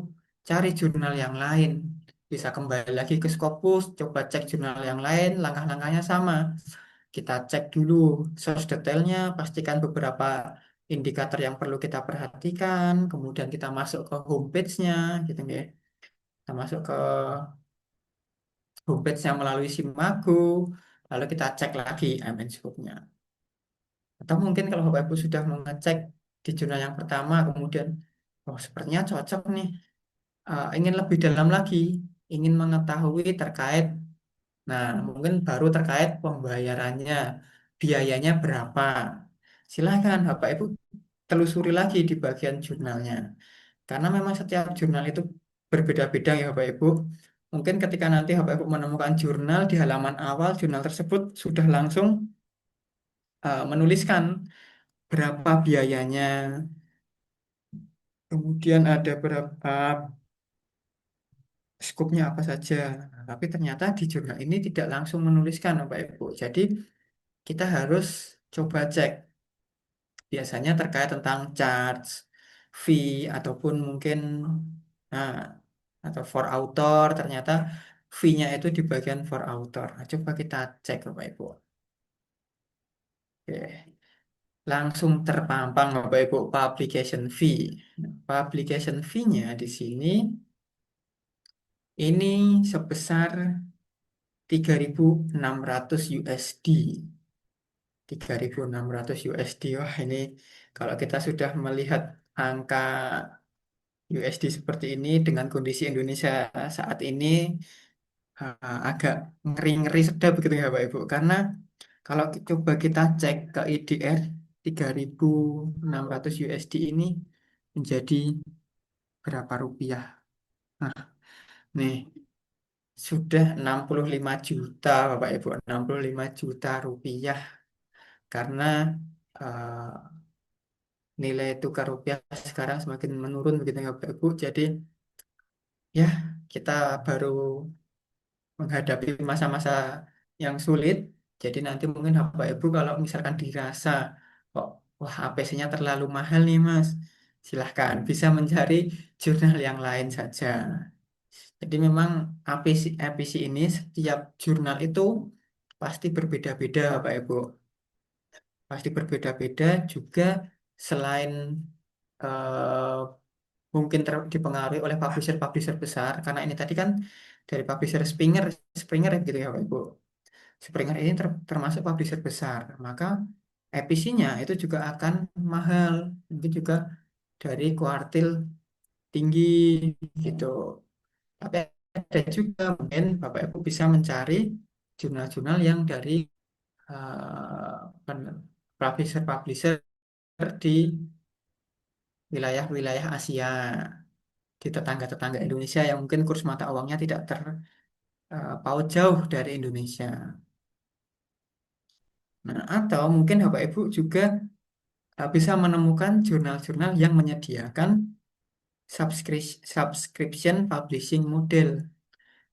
cari jurnal yang lain. Bisa kembali lagi ke Scopus, coba cek jurnal yang lain, langkah-langkahnya sama. Kita cek dulu source detailnya, pastikan beberapa indikator yang perlu kita perhatikan, kemudian kita masuk ke homepage-nya, gitu ya. Kita masuk ke homepage-nya melalui Simago, lalu kita cek lagi MN scope-nya. Atau mungkin kalau Bapak Ibu sudah mengecek di jurnal yang pertama, kemudian, oh sepertinya cocok nih, ingin lebih dalam lagi, ingin mengetahui terkait, nah mungkin baru terkait pembayarannya, biayanya berapa. Silahkan Bapak Ibu telusuri lagi di bagian jurnalnya. Karena memang setiap jurnal itu berbeda-beda ya Bapak Ibu. Mungkin ketika nanti Bapak Ibu menemukan jurnal di halaman awal, jurnal tersebut sudah langsung menuliskan berapa biayanya, kemudian ada berapa skupnya apa saja. Nah, tapi ternyata di jurnal ini tidak langsung menuliskan Bapak Ibu. Jadi kita harus coba cek. Biasanya terkait tentang charge, fee, ataupun mungkin nah, atau for author, ternyata fee-nya itu di bagian for author. Nah, coba kita cek Bapak Ibu. Oke. Langsung terpampang Bapak Ibu publication fee. Nah, publication fee-nya di sini ini sebesar 3.600 USD. 3.600 USD. Wah, ini kalau kita sudah melihat angka USD seperti ini dengan kondisi Indonesia saat ini, agak ngeri-ngeri sedap begitu ya Pak Ibu. Karena kalau coba kita cek ke IDR 3.600 USD ini menjadi berapa rupiah? Nah, nih sudah 65 juta Bapak Ibu, 65 juta rupiah karena eh, nilai tukar rupiah sekarang semakin menurun begitu ya Bapak Ibu. Jadi ya kita baru menghadapi masa-masa yang sulit. Jadi nanti mungkin Bapak Ibu kalau misalkan dirasa kok wah APC-nya terlalu mahal nih Mas, silahkan bisa mencari jurnal yang lain saja. Jadi memang APC ini setiap jurnal itu pasti berbeda-beda Bapak Ibu. Pasti berbeda-beda juga selain eh, mungkin dipengaruhi oleh publisher-publisher besar karena ini tadi kan dari publisher Springer Springer gitu ya Bapak Ibu. Springer ini termasuk publisher besar, maka EPC-nya itu juga akan mahal, mungkin juga dari kuartil tinggi gitu. Tapi ada juga mungkin Bapak Ibu bisa mencari jurnal-jurnal yang dari publisher-publisher di wilayah-wilayah Asia, di tetangga-tetangga Indonesia yang mungkin kurs mata uangnya tidak terpaut jauh dari Indonesia. Nah, atau mungkin Bapak Ibu juga bisa menemukan jurnal-jurnal yang menyediakan subscription publishing model.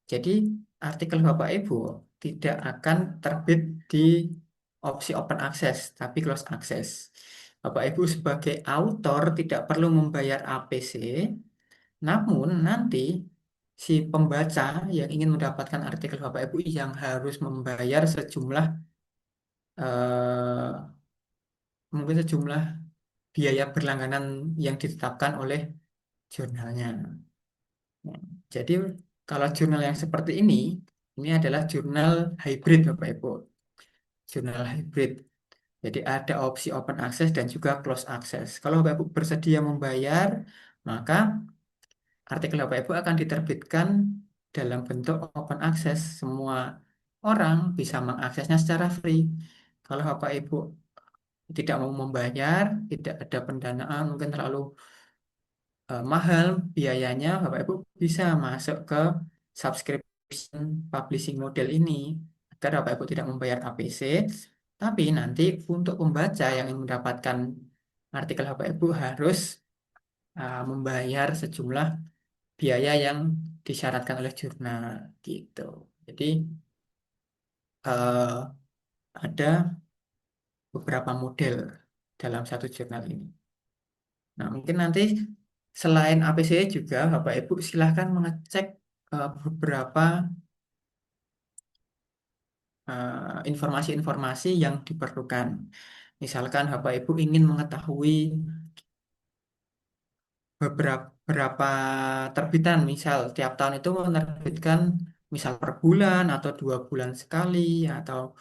Jadi, artikel Bapak Ibu tidak akan terbit di opsi open access, tapi close access. Bapak Ibu sebagai autor tidak perlu membayar APC, namun nanti si pembaca yang ingin mendapatkan artikel Bapak Ibu yang harus membayar sejumlah mungkin sejumlah biaya berlangganan yang ditetapkan oleh jurnalnya. Nah, jadi kalau jurnal yang seperti ini adalah jurnal hybrid Bapak Ibu. Jurnal hybrid. Jadi ada opsi open access dan juga close access. Kalau Bapak Ibu bersedia membayar, maka artikel Bapak Ibu akan diterbitkan dalam bentuk open access. Semua orang bisa mengaksesnya secara free. Kalau Bapak Ibu tidak mau membayar, tidak ada pendanaan, mungkin terlalu mahal biayanya, Bapak Ibu bisa masuk ke subscription publishing model ini agar Bapak Ibu tidak membayar APC, tapi nanti untuk pembaca yang ingin mendapatkan artikel Bapak Ibu harus membayar sejumlah biaya yang disyaratkan oleh jurnal gitu. Jadi eh, ada beberapa model dalam satu jurnal ini. Nah, mungkin nanti selain APC juga Bapak Ibu silahkan mengecek beberapa informasi-informasi yang diperlukan. Misalkan Bapak Ibu ingin mengetahui beberapa terbitan, misal tiap tahun itu menerbitkan misal per bulan atau 2 bulan sekali atau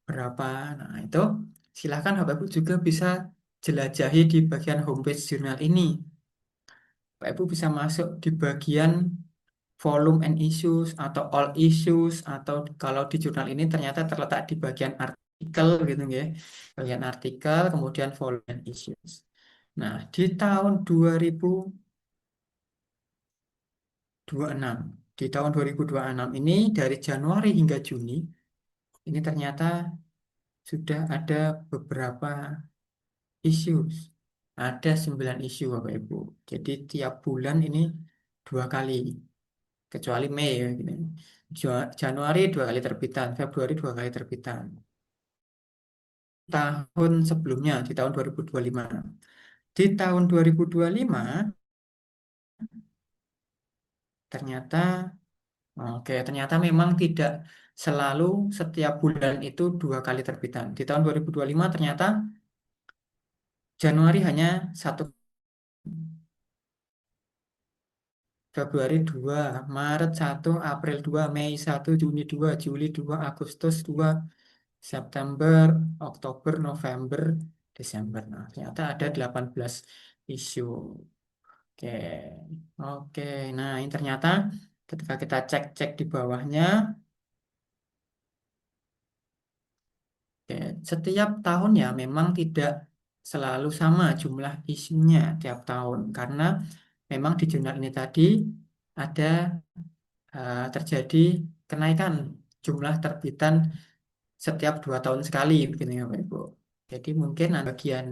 berapa. Nah, itu silahkan Bapak Ibu juga bisa jelajahi di bagian homepage jurnal ini. Bapak Ibu bisa masuk di bagian volume and issues atau all issues atau kalau di jurnal ini ternyata terletak di bagian artikel gitu ya. Bagian artikel kemudian volume and issues. Nah, di tahun 2026, di tahun 2026 ini dari Januari hingga Juni ini ternyata sudah ada beberapa issues. Ada 9 isu Bapak Ibu. Jadi tiap bulan ini 2 kali. Kecuali Mei ya gini. Januari 2 kali terbitan, Februari 2 kali terbitan. Tahun sebelumnya di tahun 2025. Di tahun 2025 ternyata oke ternyata memang tidak selalu setiap bulan itu 2 kali terbitan. Di tahun 2025 ternyata Januari hanya satu, Februari 2, Maret 1, April 2, Mei 1, Juni 2, Juli 2, Agustus 2, September, Oktober, November, Desember. Nah, ternyata ada 18 isu. Oke, oke. Nah, ini ternyata ketika kita cek-cek di bawahnya, oke, setiap tahunnya memang tidak selalu sama jumlah isunya tiap tahun. Karena memang di jurnal ini tadi ada terjadi kenaikan jumlah terbitan setiap 2 tahun sekali, begitu ya Pak Ibu. Jadi mungkin bagian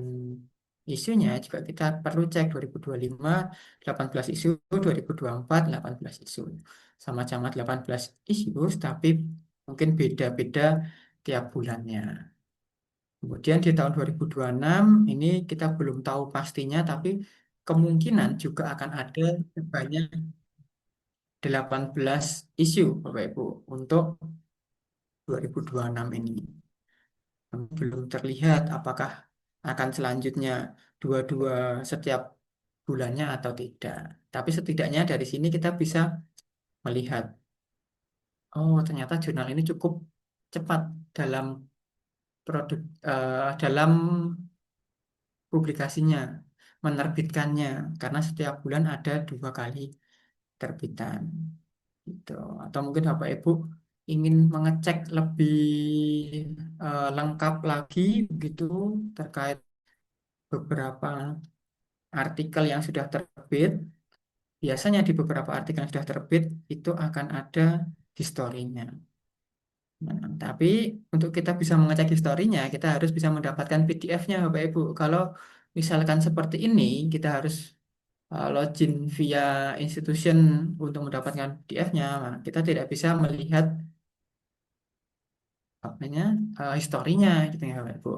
isunya juga kita perlu cek 2025 18 isu, 2024 18 isu. Sama-sama 18 isu, tapi mungkin beda-beda tiap bulannya. Kemudian di tahun 2026 ini kita belum tahu pastinya, tapi kemungkinan juga akan ada sebanyak 18 isu Bapak Ibu untuk 2026 ini. Belum terlihat apakah akan selanjutnya dua-dua setiap bulannya atau tidak. Tapi setidaknya dari sini kita bisa melihat, oh ternyata jurnal ini cukup cepat dalam dalam publikasinya, menerbitkannya, karena setiap bulan ada 2 kali terbitan. Gitu. Atau mungkin Bapak Ibu ingin mengecek lebih lengkap lagi begitu terkait beberapa artikel yang sudah terbit. Biasanya di beberapa artikel yang sudah terbit itu akan ada historinya. Nah, tapi untuk kita bisa mengecek historinya, kita harus bisa mendapatkan PDF-nya, Bapak Ibu. Kalau misalkan seperti ini, kita harus login via institution untuk mendapatkan PDF-nya. Nah, kita tidak bisa melihat apa namanya historinya, gitu ya, Bapak Ibu.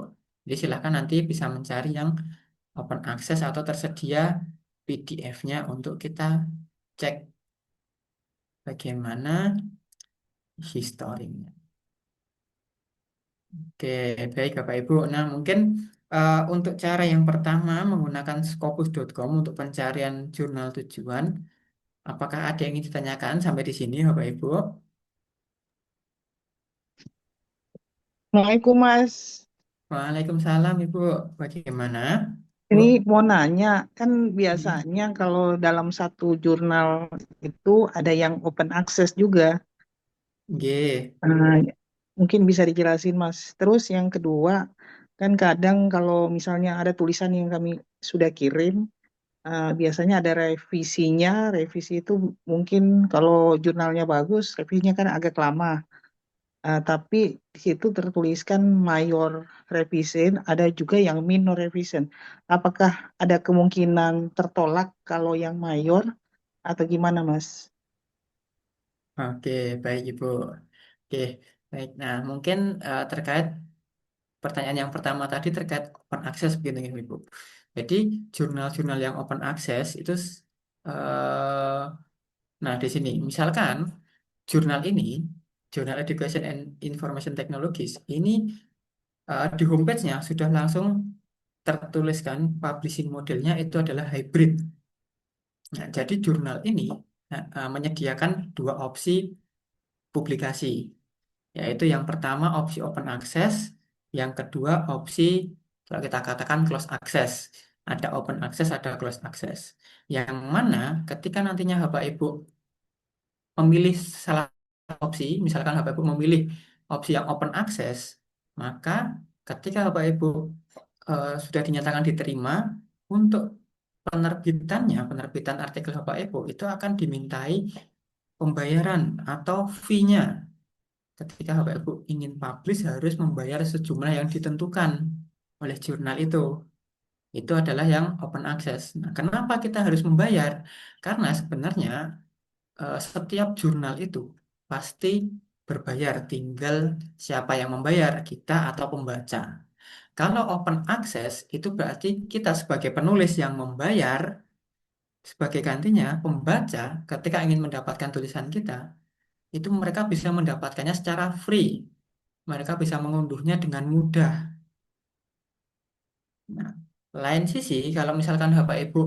Jadi silakan nanti bisa mencari yang open access atau tersedia PDF-nya untuk kita cek bagaimana historinya. Oke, baik Bapak Ibu. Nah, mungkin untuk cara yang pertama menggunakan scopus.com untuk pencarian jurnal tujuan, apakah ada yang ingin ditanyakan sampai di sini Bapak Ibu? Assalamualaikum Mas. Waalaikumsalam Ibu. Bagaimana? Bu? Ini mau nanya, kan Hmm. biasanya kalau dalam satu jurnal itu ada yang open access juga. G. Nah, mungkin bisa dijelasin Mas. Terus yang kedua, kan kadang kalau misalnya ada tulisan yang kami sudah kirim, biasanya ada revisinya. Revisi itu mungkin kalau jurnalnya bagus, revisinya kan agak lama. Tapi di situ tertuliskan mayor revision, ada juga yang minor revision. Apakah ada kemungkinan tertolak kalau yang mayor atau gimana, Mas? Oke, baik Ibu. Oke, baik. Nah, mungkin terkait pertanyaan yang pertama tadi terkait open access begini ya, Ibu. Jadi jurnal-jurnal yang open access itu eh, nah di sini misalkan jurnal ini Jurnal Education and Information Technologies ini di homepage-nya sudah langsung tertuliskan publishing modelnya itu adalah hybrid. Nah, jadi jurnal ini menyediakan 2 opsi publikasi, yaitu yang pertama opsi open access, yang kedua opsi kalau kita katakan close access. Ada open access, ada close access. Yang mana ketika nantinya Bapak Ibu memilih salah satu opsi, misalkan Bapak Ibu memilih opsi yang open access, maka ketika Bapak Ibu sudah dinyatakan diterima untuk penerbitan artikel Bapak Ibu itu akan dimintai pembayaran atau fee-nya. Ketika Bapak Ibu ingin publish harus membayar sejumlah yang ditentukan oleh jurnal itu. Itu adalah yang open access. Nah, kenapa kita harus membayar? Karena sebenarnya setiap jurnal itu pasti berbayar, tinggal siapa yang membayar, kita atau pembaca. Kalau open access itu berarti kita sebagai penulis yang membayar, sebagai gantinya pembaca ketika ingin mendapatkan tulisan kita, itu mereka bisa mendapatkannya secara free. Mereka bisa mengunduhnya dengan mudah. Nah, lain sisi, kalau misalkan Bapak Ibu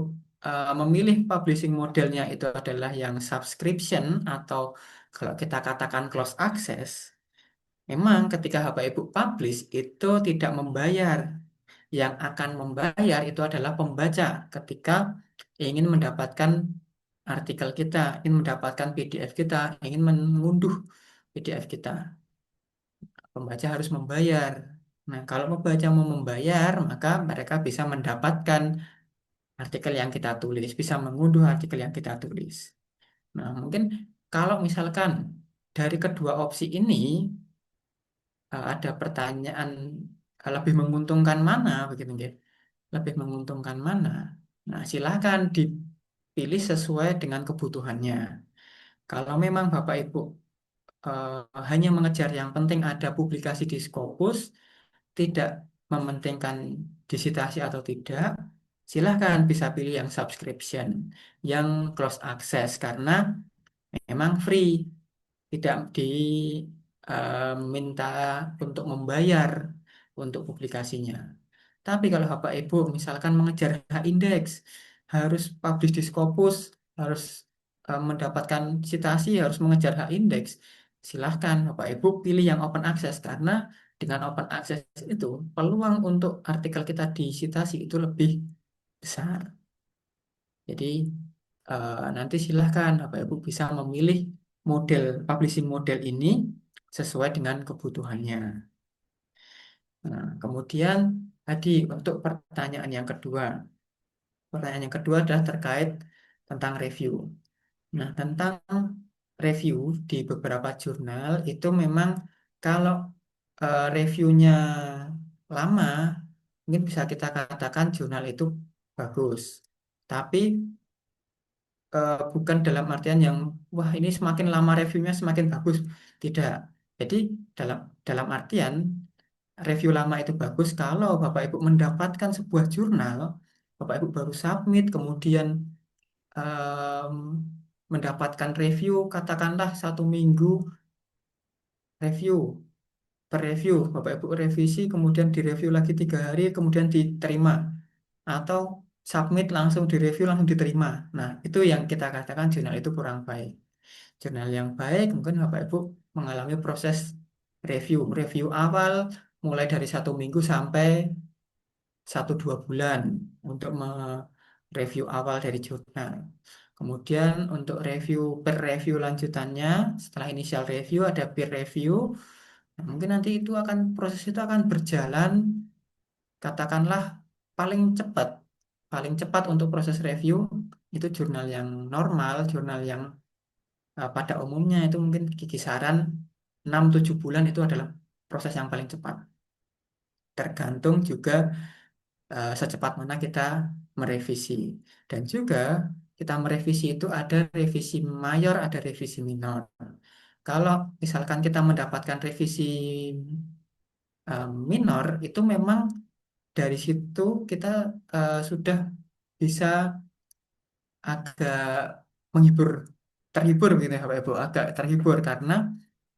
memilih publishing modelnya itu adalah yang subscription atau kalau kita katakan close access, memang ketika Bapak Ibu publish itu tidak membayar. Yang akan membayar itu adalah pembaca ketika ingin mendapatkan artikel kita, ingin mendapatkan PDF kita, ingin mengunduh PDF kita. Pembaca harus membayar. Nah, kalau pembaca mau membayar, maka mereka bisa mendapatkan artikel yang kita tulis, bisa mengunduh artikel yang kita tulis. Nah, mungkin kalau misalkan dari kedua opsi ini ada pertanyaan lebih menguntungkan mana begitu nggih? Lebih menguntungkan mana? Nah, silakan dipilih sesuai dengan kebutuhannya. Kalau memang Bapak Ibu hanya mengejar yang penting ada publikasi di Scopus, tidak mementingkan disitasi atau tidak, silahkan bisa pilih yang subscription, yang close access karena memang free, tidak diminta untuk membayar untuk publikasinya. Tapi kalau Bapak Ibu misalkan mengejar H-index, harus publish di Scopus, harus mendapatkan citasi, harus mengejar H-index, silahkan Bapak Ibu pilih yang open access karena dengan open access itu peluang untuk artikel kita disitasi itu lebih besar. Jadi nanti silahkan Bapak Ibu bisa memilih model publishing model ini sesuai dengan kebutuhannya. Nah, kemudian tadi untuk pertanyaan yang kedua. Pertanyaan yang kedua adalah terkait tentang review. Nah, tentang review di beberapa jurnal itu memang kalau reviewnya lama, mungkin bisa kita katakan jurnal itu bagus. Tapi bukan dalam artian yang wah ini semakin lama reviewnya semakin bagus. Tidak. Jadi dalam dalam artian review lama itu bagus kalau Bapak Ibu mendapatkan sebuah jurnal, Bapak Ibu baru submit, kemudian em, mendapatkan review, katakanlah 1 minggu review, per review, Bapak Ibu revisi, kemudian direview lagi 3 hari, kemudian diterima, atau submit langsung direview langsung diterima. Nah, itu yang kita katakan jurnal itu kurang baik. Jurnal yang baik mungkin Bapak Ibu mengalami proses review awal mulai dari 1 minggu sampai 1-2 bulan untuk mereview awal dari jurnal. Kemudian untuk review per review lanjutannya, setelah initial review ada peer review. Nah, mungkin nanti itu akan proses itu akan berjalan, katakanlah paling cepat. Paling cepat untuk proses review itu jurnal yang normal, jurnal yang pada umumnya itu mungkin kisaran 6-7 bulan itu adalah proses yang paling cepat. Tergantung juga secepat mana kita merevisi. Dan juga kita merevisi itu ada revisi mayor, ada revisi minor. Kalau misalkan kita mendapatkan revisi minor, itu memang dari situ kita sudah bisa agak menghibur, terhibur gitu ya Bapak Ibu, agak terhibur karena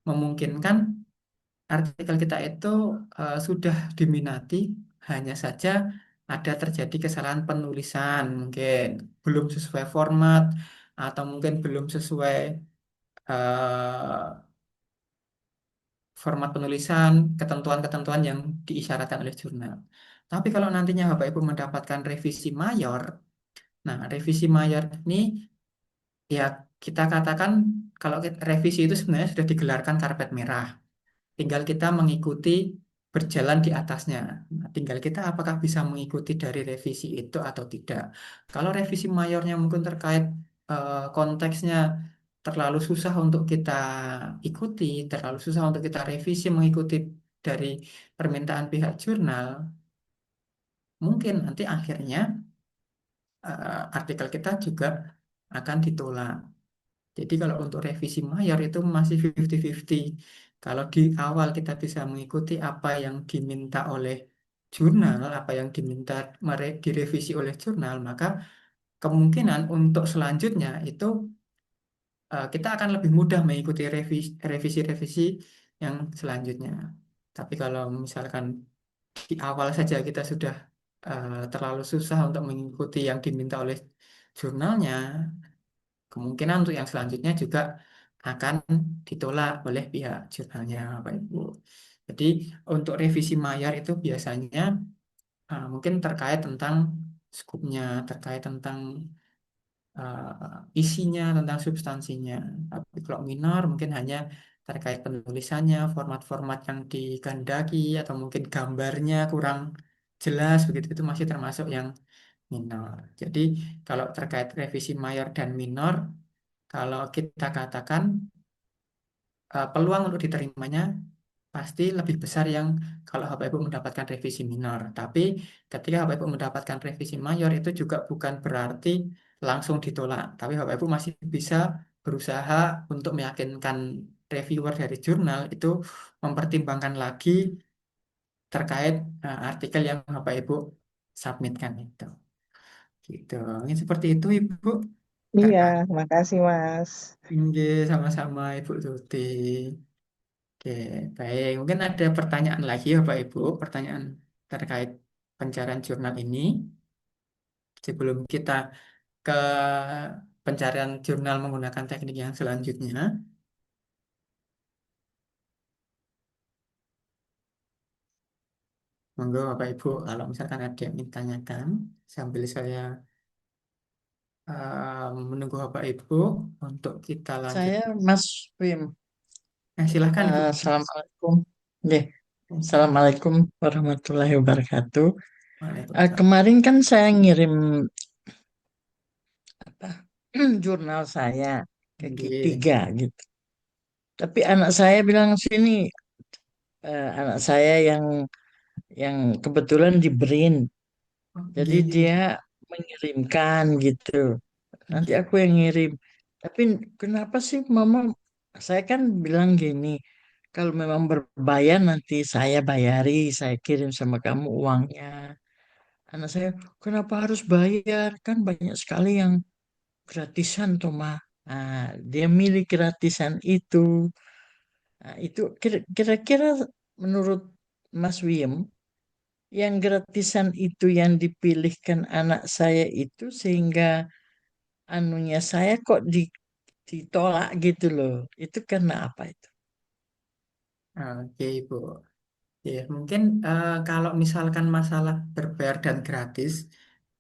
memungkinkan artikel kita itu sudah diminati, hanya saja ada terjadi kesalahan penulisan, mungkin belum sesuai format atau mungkin belum sesuai eh, format penulisan, ketentuan-ketentuan yang diisyaratkan oleh jurnal. Tapi kalau nantinya Bapak Ibu mendapatkan revisi mayor, nah revisi mayor ini ya kita katakan kalau revisi itu sebenarnya sudah digelarkan karpet merah. Tinggal kita mengikuti berjalan di atasnya. Nah, tinggal kita apakah bisa mengikuti dari revisi itu atau tidak. Kalau revisi mayornya mungkin terkait konteksnya terlalu susah untuk kita ikuti, terlalu susah untuk kita revisi mengikuti dari permintaan pihak jurnal, mungkin nanti akhirnya artikel kita juga akan ditolak. Jadi kalau untuk revisi mayor itu masih 50-50. Kalau di awal kita bisa mengikuti apa yang diminta oleh jurnal, apa yang diminta direvisi oleh jurnal, maka kemungkinan untuk selanjutnya itu kita akan lebih mudah mengikuti revisi-revisi yang selanjutnya. Tapi kalau misalkan di awal saja kita sudah terlalu susah untuk mengikuti yang diminta oleh jurnalnya, kemungkinan untuk yang selanjutnya juga akan ditolak oleh pihak jurnalnya, Bapak Ibu. Jadi untuk revisi mayor itu biasanya mungkin terkait tentang skupnya, terkait tentang isinya, tentang substansinya. Tapi kalau minor mungkin hanya terkait penulisannya, format-format yang dikehendaki, atau mungkin gambarnya kurang jelas begitu, itu masih termasuk yang minor. Jadi kalau terkait revisi mayor dan minor, kalau kita katakan peluang untuk diterimanya pasti lebih besar yang kalau Bapak Ibu mendapatkan revisi minor. Tapi ketika Bapak Ibu mendapatkan revisi mayor itu juga bukan berarti langsung ditolak. Tapi Bapak Ibu masih bisa berusaha untuk meyakinkan reviewer dari jurnal itu mempertimbangkan lagi terkait artikel yang Bapak Ibu submitkan itu. Gitu. Ini seperti itu Ibu. Iya, Terkait. makasih Mas. Oke, sama-sama Ibu Tuti. Oke, baik. Mungkin ada pertanyaan lagi ya Pak Ibu, pertanyaan terkait pencarian jurnal ini. Sebelum kita ke pencarian jurnal menggunakan teknik yang selanjutnya, monggo Bapak Ibu, kalau misalkan ada yang ingin tanyakan, sambil saya menunggu Bapak Ibu untuk kita lanjut. Saya Mas Wim. Silahkan Ibu. Assalamualaikum. Deh, Assalamualaikum warahmatullahi wabarakatuh. Waalaikumsalam. Kemarin kan saya ngirim apa jurnal saya ke Oke. G3 gitu. Tapi anak saya bilang sini, anak saya yang kebetulan di BRIN. Jadi Oke. dia mengirimkan gitu. Nanti Oke. aku yang ngirim. Tapi kenapa sih Mama? Saya kan bilang gini, kalau memang berbayar nanti saya bayari, saya kirim sama kamu uangnya. Anak saya, kenapa harus bayar? Kan banyak sekali yang gratisan tuh, Ma. Nah, dia milih gratisan itu. Nah, itu kira-kira menurut Mas Wiem, yang gratisan itu yang dipilihkan anak saya itu sehingga anunya saya kok ditolak gitu loh. Itu karena apa itu? Oke, Ibu. Ya, mungkin kalau misalkan masalah berbayar dan gratis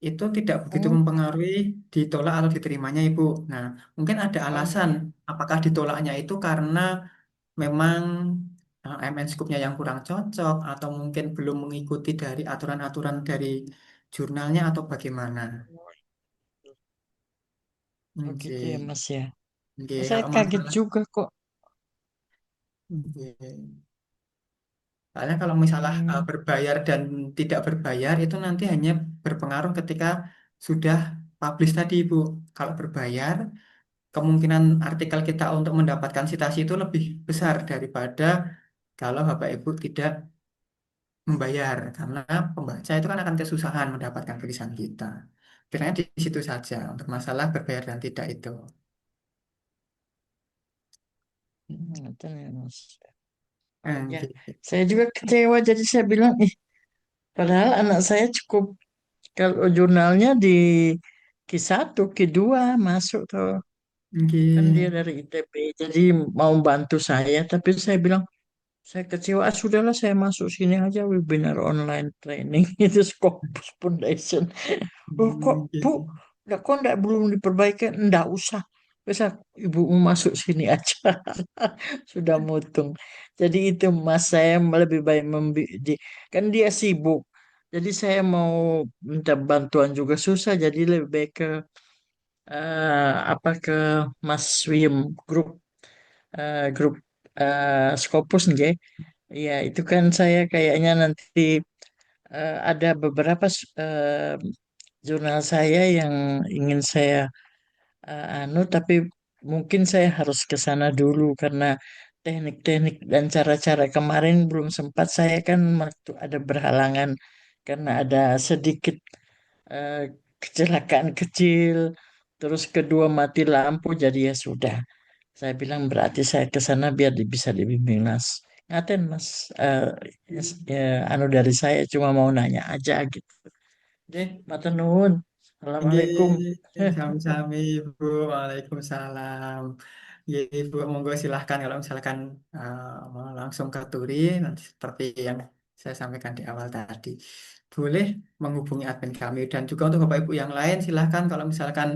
itu tidak begitu Hmm, mempengaruhi ditolak atau diterimanya Ibu. Nah, mungkin ada oh, alasan apakah ditolaknya itu karena memang MN Scoop-nya yang kurang cocok atau mungkin belum mengikuti dari aturan-aturan dari jurnalnya atau bagaimana. oh Oke, gitu ya Mas ya. oke, Saya kalau kaget masalah juga kok. oke. Soalnya kalau misalnya Hmm, berbayar dan tidak berbayar itu nanti hanya berpengaruh ketika sudah publish tadi, Bu. Kalau berbayar, kemungkinan artikel kita untuk mendapatkan citasi itu lebih besar daripada kalau Bapak Ibu tidak membayar. Karena pembaca itu kan akan kesusahan mendapatkan tulisan kita. Kiranya di situ saja untuk masalah berbayar dan tidak itu. itu nih, Mas. Ya, Gitu. saya juga kecewa jadi saya bilang, padahal anak saya cukup kalau jurnalnya di Q1, Q2 masuk tuh. Kan dia Oke. dari ITB, jadi mau bantu saya, tapi saya bilang, saya kecewa, sudahlah saya masuk sini aja webinar online training itu Scopus Foundation. Oh kok Bu, Oke. kok enggak belum diperbaiki? Enggak usah. Bisa ibumu masuk sini aja. Sudah mutung. Jadi itu Mas saya lebih baik kan dia sibuk. Jadi saya mau minta bantuan juga susah. Jadi lebih baik ke apa ke Mas Wim grup grup Scopus nggih. Iya, itu kan saya kayaknya nanti ada beberapa jurnal saya yang ingin saya tapi mungkin saya harus ke sana dulu karena teknik-teknik dan cara-cara kemarin belum sempat. Saya kan waktu ada berhalangan karena ada sedikit eh, kecelakaan kecil, terus kedua mati lampu, jadi ya sudah. Saya bilang berarti saya ke sana biar bisa dibimbing Mas. Ngaten Mas, eh, ya, anu dari saya cuma mau nanya aja gitu. Deh, matur nuwun. Oke, Assalamualaikum. sami-sami Ibu. Waalaikumsalam. Ya, Ibu, monggo silahkan kalau misalkan mau langsung ke Turi, nanti seperti yang saya sampaikan di awal tadi. Boleh menghubungi admin kami dan juga untuk Bapak Ibu yang lain silahkan kalau misalkan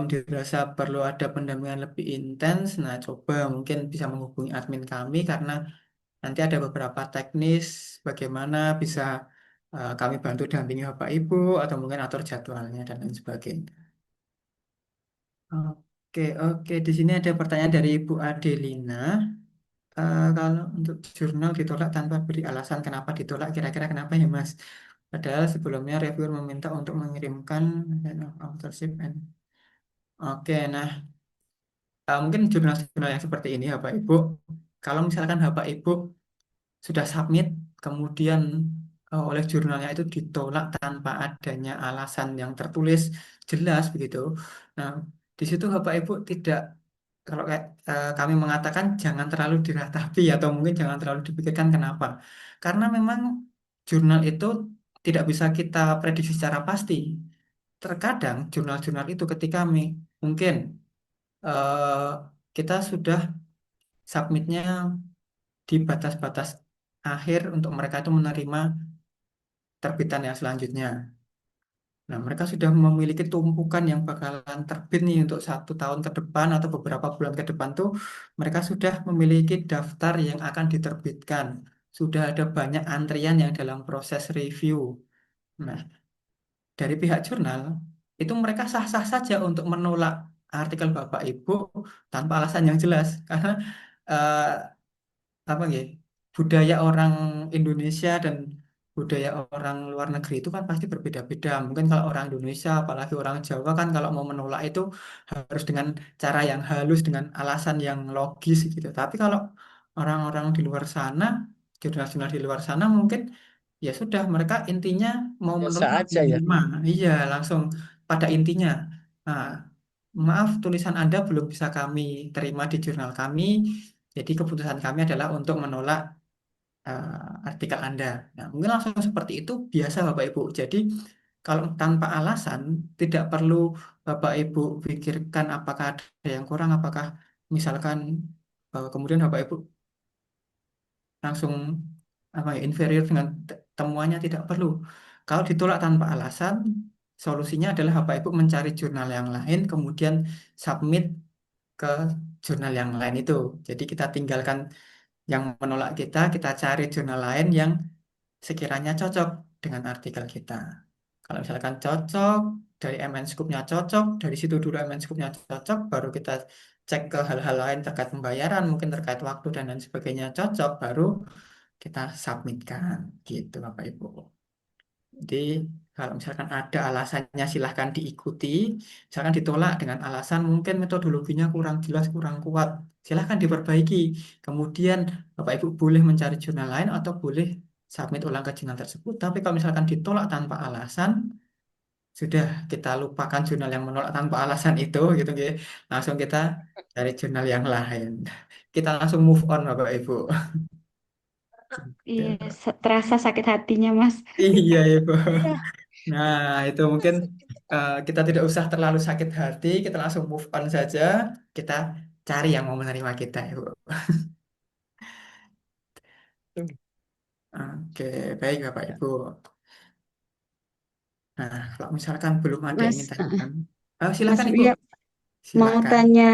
dirasa perlu ada pendampingan lebih intens, nah coba mungkin bisa menghubungi admin kami karena nanti ada beberapa teknis bagaimana bisa kami bantu dampingi Bapak Ibu atau mungkin atur jadwalnya dan lain sebagainya. Oke, oke. Di sini ada pertanyaan dari Ibu Adelina. Kalau untuk jurnal ditolak tanpa beri alasan kenapa ditolak, kira-kira kenapa ya Mas? Padahal sebelumnya reviewer meminta untuk mengirimkan authorship and... Oke, nah mungkin jurnal-jurnal yang seperti ini Bapak Ibu, kalau misalkan Bapak Ibu sudah submit, kemudian oleh jurnalnya itu ditolak tanpa adanya alasan yang tertulis jelas begitu. Nah, di situ Bapak Ibu tidak, kalau kayak kami mengatakan jangan terlalu diratapi atau mungkin jangan terlalu dipikirkan kenapa. Karena memang jurnal itu tidak bisa kita prediksi secara pasti. Terkadang jurnal-jurnal itu ketika mungkin eh, kita sudah submitnya di batas-batas akhir untuk mereka itu menerima terbitan yang selanjutnya. Nah, mereka sudah memiliki tumpukan yang bakalan terbit nih untuk 1 tahun ke depan atau beberapa bulan ke depan tuh mereka sudah memiliki daftar yang akan diterbitkan. Sudah ada banyak antrian yang dalam proses review. Nah, dari pihak jurnal itu mereka sah-sah saja untuk menolak artikel Bapak Ibu tanpa alasan yang jelas karena eh, apa ya, budaya orang Indonesia dan budaya orang luar negeri itu kan pasti berbeda-beda. Mungkin kalau orang Indonesia, apalagi orang Jawa kan kalau mau menolak itu harus dengan cara yang halus, dengan alasan yang logis gitu. Tapi kalau orang-orang di luar sana, jurnalis-jurnalis di luar sana mungkin ya sudah mereka intinya mau Biasa menolak mau aja ya. menerima. Iya, langsung pada intinya. Nah, maaf tulisan Anda belum bisa kami terima di jurnal kami. Jadi keputusan kami adalah untuk menolak artikel Anda. Nah, mungkin langsung seperti itu biasa Bapak Ibu. Jadi kalau tanpa alasan tidak perlu Bapak Ibu pikirkan apakah ada yang kurang, apakah misalkan kemudian Bapak Ibu langsung apa ya inferior dengan temuannya tidak perlu. Kalau ditolak tanpa alasan, solusinya adalah Bapak Ibu mencari jurnal yang lain, kemudian submit ke jurnal yang lain itu. Jadi kita tinggalkan yang menolak kita, kita cari jurnal lain yang sekiranya cocok dengan artikel kita. Kalau misalkan cocok, dari MN Scoop-nya cocok, dari situ dulu MN Scoop-nya cocok, baru kita cek ke hal-hal lain terkait pembayaran, mungkin terkait waktu dan lain sebagainya cocok, baru kita submitkan gitu Bapak Ibu. Jadi kalau misalkan ada alasannya silahkan diikuti. Misalkan ditolak dengan alasan mungkin metodologinya kurang jelas, kurang kuat. Silahkan diperbaiki. Kemudian Bapak Ibu boleh mencari jurnal lain atau boleh submit ulang ke jurnal tersebut. Tapi kalau misalkan ditolak tanpa alasan, sudah kita lupakan jurnal yang menolak tanpa alasan itu gitu ya. Langsung kita cari jurnal yang lain. Kita langsung move on Bapak Ibu. Iya, Gitu. terasa sakit hatinya, Mas. Iya Ibu. Iya, Nah, itu mungkin kita tidak usah terlalu sakit hati, kita langsung move on saja. Kita cari yang mau menerima kita, Ibu. Oke, baik Bapak Ibu. Nah, kalau misalkan belum ada yang ingin Mas, tanyakan, Mas silakan Ibu, Ria mau silakan. tanya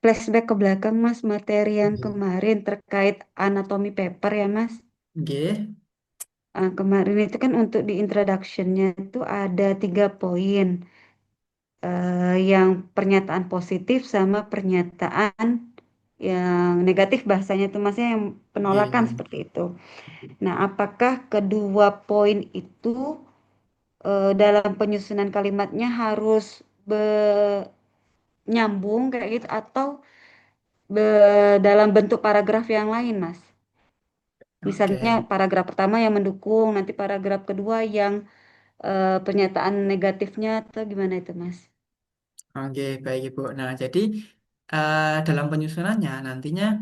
flashback ke belakang, Mas, materi yang Oke. kemarin terkait anatomi paper ya, Mas. Oke, Kemarin itu kan untuk di introduction-nya itu ada 3 poin. Yang pernyataan positif sama pernyataan yang negatif bahasanya itu Masnya yang oke, penolakan seperti itu. Nah, apakah kedua poin itu dalam penyusunan kalimatnya harus nyambung kayak gitu atau dalam bentuk paragraf yang lain, Mas? Misalnya oke, paragraf pertama yang mendukung, nanti paragraf kedua yang pernyataan negatifnya atau gimana itu, Mas? oke, baik Ibu. Nah, jadi dalam penyusunannya nantinya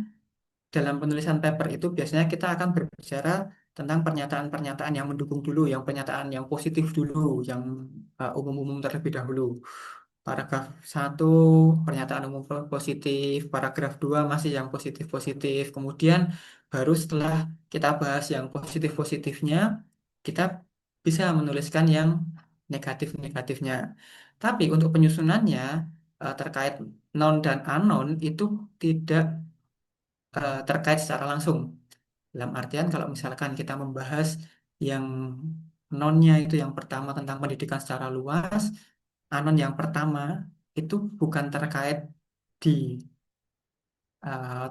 dalam penulisan paper itu biasanya kita akan berbicara tentang pernyataan-pernyataan yang mendukung dulu, yang pernyataan yang positif dulu, yang umum-umum terlebih dahulu. Paragraf satu pernyataan umum positif, paragraf 2 masih yang positif-positif. Kemudian baru setelah kita bahas yang positif-positifnya, kita bisa menuliskan yang negatif-negatifnya. Tapi untuk penyusunannya terkait non dan anon itu tidak terkait secara langsung. Dalam artian kalau misalkan kita membahas yang nonnya itu yang pertama tentang pendidikan secara luas, anon yang pertama itu bukan terkait di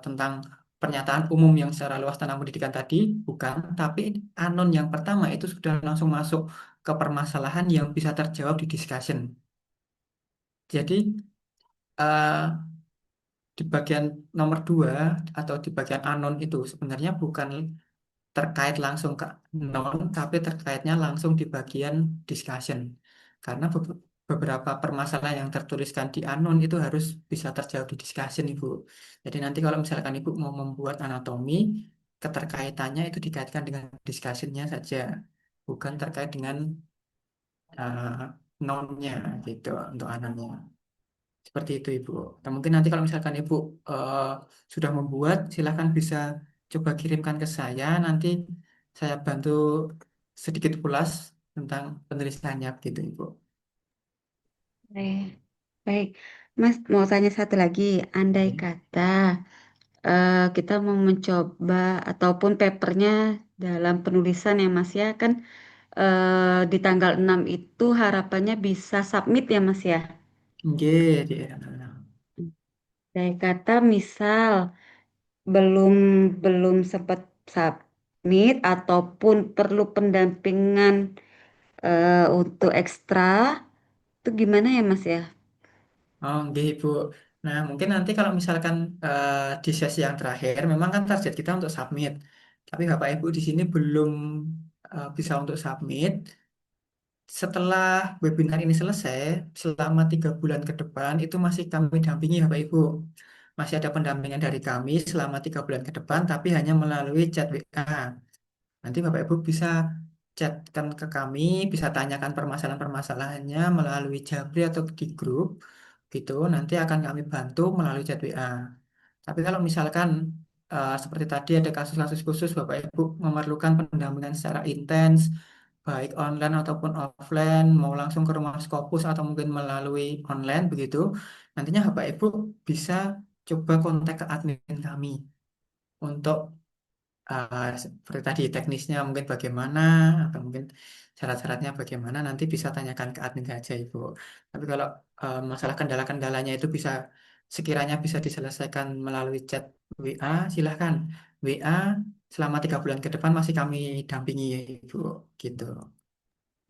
tentang pernyataan umum yang secara luas tentang pendidikan tadi, bukan, tapi anon yang pertama itu sudah langsung masuk ke permasalahan yang bisa terjawab di discussion. Jadi eh, di bagian nomor 2 atau di bagian anon itu sebenarnya bukan terkait langsung ke non, tapi terkaitnya langsung di bagian discussion. Karena beberapa permasalahan yang tertuliskan di anon itu harus bisa terjawab di discussion, Ibu. Jadi nanti kalau misalkan Ibu mau membuat anatomi, keterkaitannya itu dikaitkan dengan discussionnya saja, bukan terkait dengan uh, nonnya gitu untuk anonnya. Seperti itu, Ibu. Nah, mungkin nanti kalau misalkan Ibu eh, sudah membuat, silakan bisa coba kirimkan ke saya. Nanti saya bantu sedikit ulas tentang penulisannya, gitu, Ibu. Baik, baik. Mas, mau tanya satu lagi. Andai kata kita mau mencoba ataupun papernya dalam penulisan ya Mas ya, kan di tanggal 6 itu harapannya bisa submit ya Mas ya. Nggih, dia. Andai kata misal belum belum sempat submit ataupun perlu pendampingan untuk ekstra, itu gimana ya Mas ya? Oh, nggih, Ibu. Nah, mungkin nanti kalau misalkan di sesi yang terakhir, memang kan target kita untuk submit. Tapi Bapak Ibu di sini belum bisa untuk submit. Setelah webinar ini selesai, selama 3 bulan ke depan itu masih kami dampingi Bapak Ibu. Masih ada pendampingan dari kami selama 3 bulan ke depan, tapi hanya melalui chat WA. Nanti Bapak Ibu bisa chatkan ke kami, bisa tanyakan permasalahan-permasalahannya melalui Jabri atau di grup, gitu. Nanti akan kami bantu melalui chat WA. Tapi kalau misalkan seperti tadi ada kasus-kasus khusus Bapak Ibu memerlukan pendampingan secara intens, baik online ataupun offline, mau langsung ke rumah Scopus atau mungkin melalui online begitu, nantinya Bapak Ibu bisa coba kontak ke admin kami untuk seperti tadi teknisnya mungkin bagaimana atau mungkin syarat-syaratnya bagaimana nanti bisa tanyakan ke admin saja Ibu. Tapi kalau masalah kendala-kendalanya itu bisa sekiranya bisa diselesaikan melalui chat WA, silahkan WA selama 3 bulan ke depan masih kami dampingi Ibu gitu.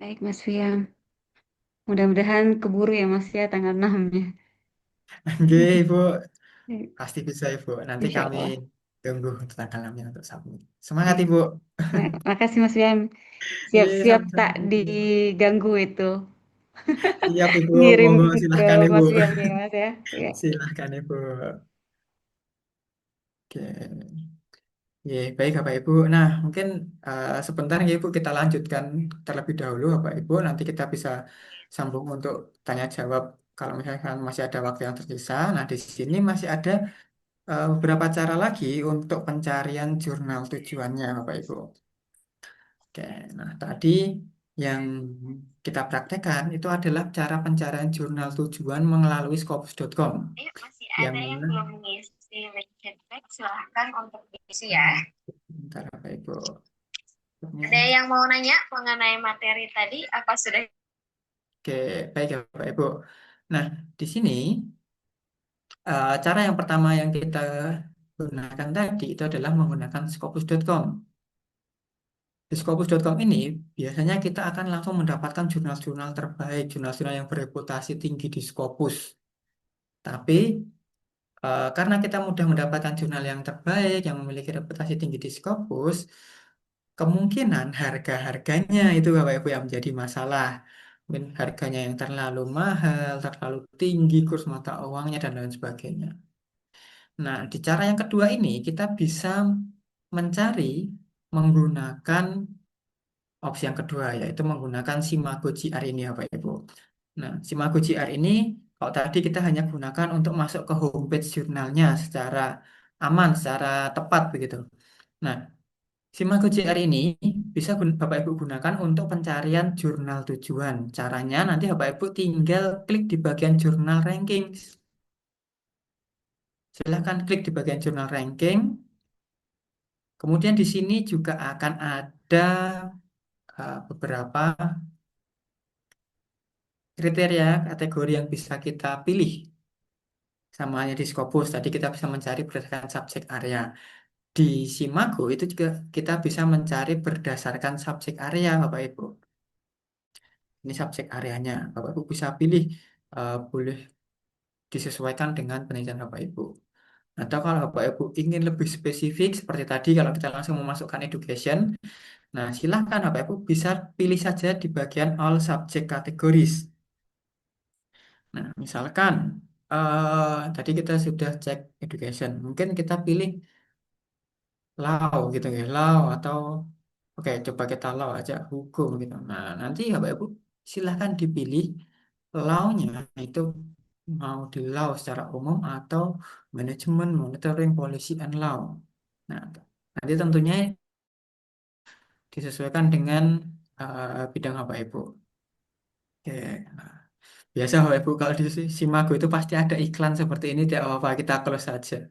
Baik Mas Fiam, mudah-mudahan keburu ya Mas ya tanggal 6-nya. Oke Ibu, pasti bisa Ibu. Nanti Insya kami Allah. tunggu untuk tanggalnya untuk submit. Semangat Baik. Ibu. Makasih Mas Fiam. Iya, Siap-siap tak sama-sama Ibu. diganggu itu. Siap Ibu, Ngirim monggo ke silahkan Ibu. Mas Fiam ya Mas ya. Ya. Silahkan Ibu. Oke. Ya, baik Bapak Ibu. Nah, mungkin sebentar ya Ibu kita lanjutkan terlebih dahulu Bapak Ibu. Nanti kita bisa sambung untuk tanya jawab kalau misalkan masih ada waktu yang tersisa. Nah, di sini masih ada beberapa cara lagi untuk pencarian jurnal tujuannya Bapak Ibu. Oke, nah tadi yang kita praktekkan itu adalah cara pencarian jurnal tujuan melalui scopus.com. Iya, masih Yang ada yang mana? belum mengisi link chatback, silahkan untuk diisi ya. Bentar Bapak Ibu. Ada yang mau nanya mengenai materi tadi, apa sudah? Oke, baik ya Bapak Ibu. Nah, di sini cara yang pertama yang kita gunakan tadi itu adalah menggunakan scopus.com. Di scopus.com ini biasanya kita akan langsung mendapatkan jurnal-jurnal terbaik, jurnal-jurnal yang bereputasi tinggi di Scopus. Tapi karena kita mudah mendapatkan jurnal yang terbaik, yang memiliki reputasi tinggi di Scopus, kemungkinan harga-harganya itu Bapak Ibu yang menjadi masalah. Mungkin harganya yang terlalu mahal, terlalu tinggi kurs mata uangnya, dan lain sebagainya. Nah, di cara yang kedua ini kita bisa mencari menggunakan opsi yang kedua, yaitu menggunakan Simago GR ini Bapak Ibu. Nah, Simago GR ini Kalau tadi kita hanya gunakan untuk masuk ke homepage jurnalnya secara aman, secara tepat begitu. Nah, Simago JR ini bisa Bapak Ibu gunakan untuk pencarian jurnal tujuan. Caranya nanti Bapak Ibu tinggal klik di bagian jurnal ranking. Silahkan klik di bagian jurnal ranking. Kemudian di sini juga akan ada beberapa kriteria kategori yang bisa kita pilih. Sama halnya di Scopus, tadi kita bisa mencari berdasarkan subjek area. Di Simago itu juga kita bisa mencari berdasarkan subjek area, Bapak Ibu. Ini subjek areanya. Bapak Ibu bisa pilih, boleh disesuaikan dengan penelitian Bapak Ibu. Atau kalau Bapak Ibu ingin lebih spesifik, seperti tadi kalau kita langsung memasukkan education, nah silahkan Bapak Ibu bisa pilih saja di bagian all subject categories. Nah, misalkan tadi kita sudah cek education, mungkin kita pilih law gitu ya, law atau oke coba kita law aja hukum gitu. Nah, nanti Bapak Ibu silahkan dipilih law-nya itu mau di law secara umum atau manajemen, monitoring, policy, and law. Nah, nanti tentunya disesuaikan dengan bidang Bapak Ibu. Oke, nah, biasa Bapak Ibu kalau di Simago itu pasti ada iklan seperti ini, tidak apa-apa kita close saja.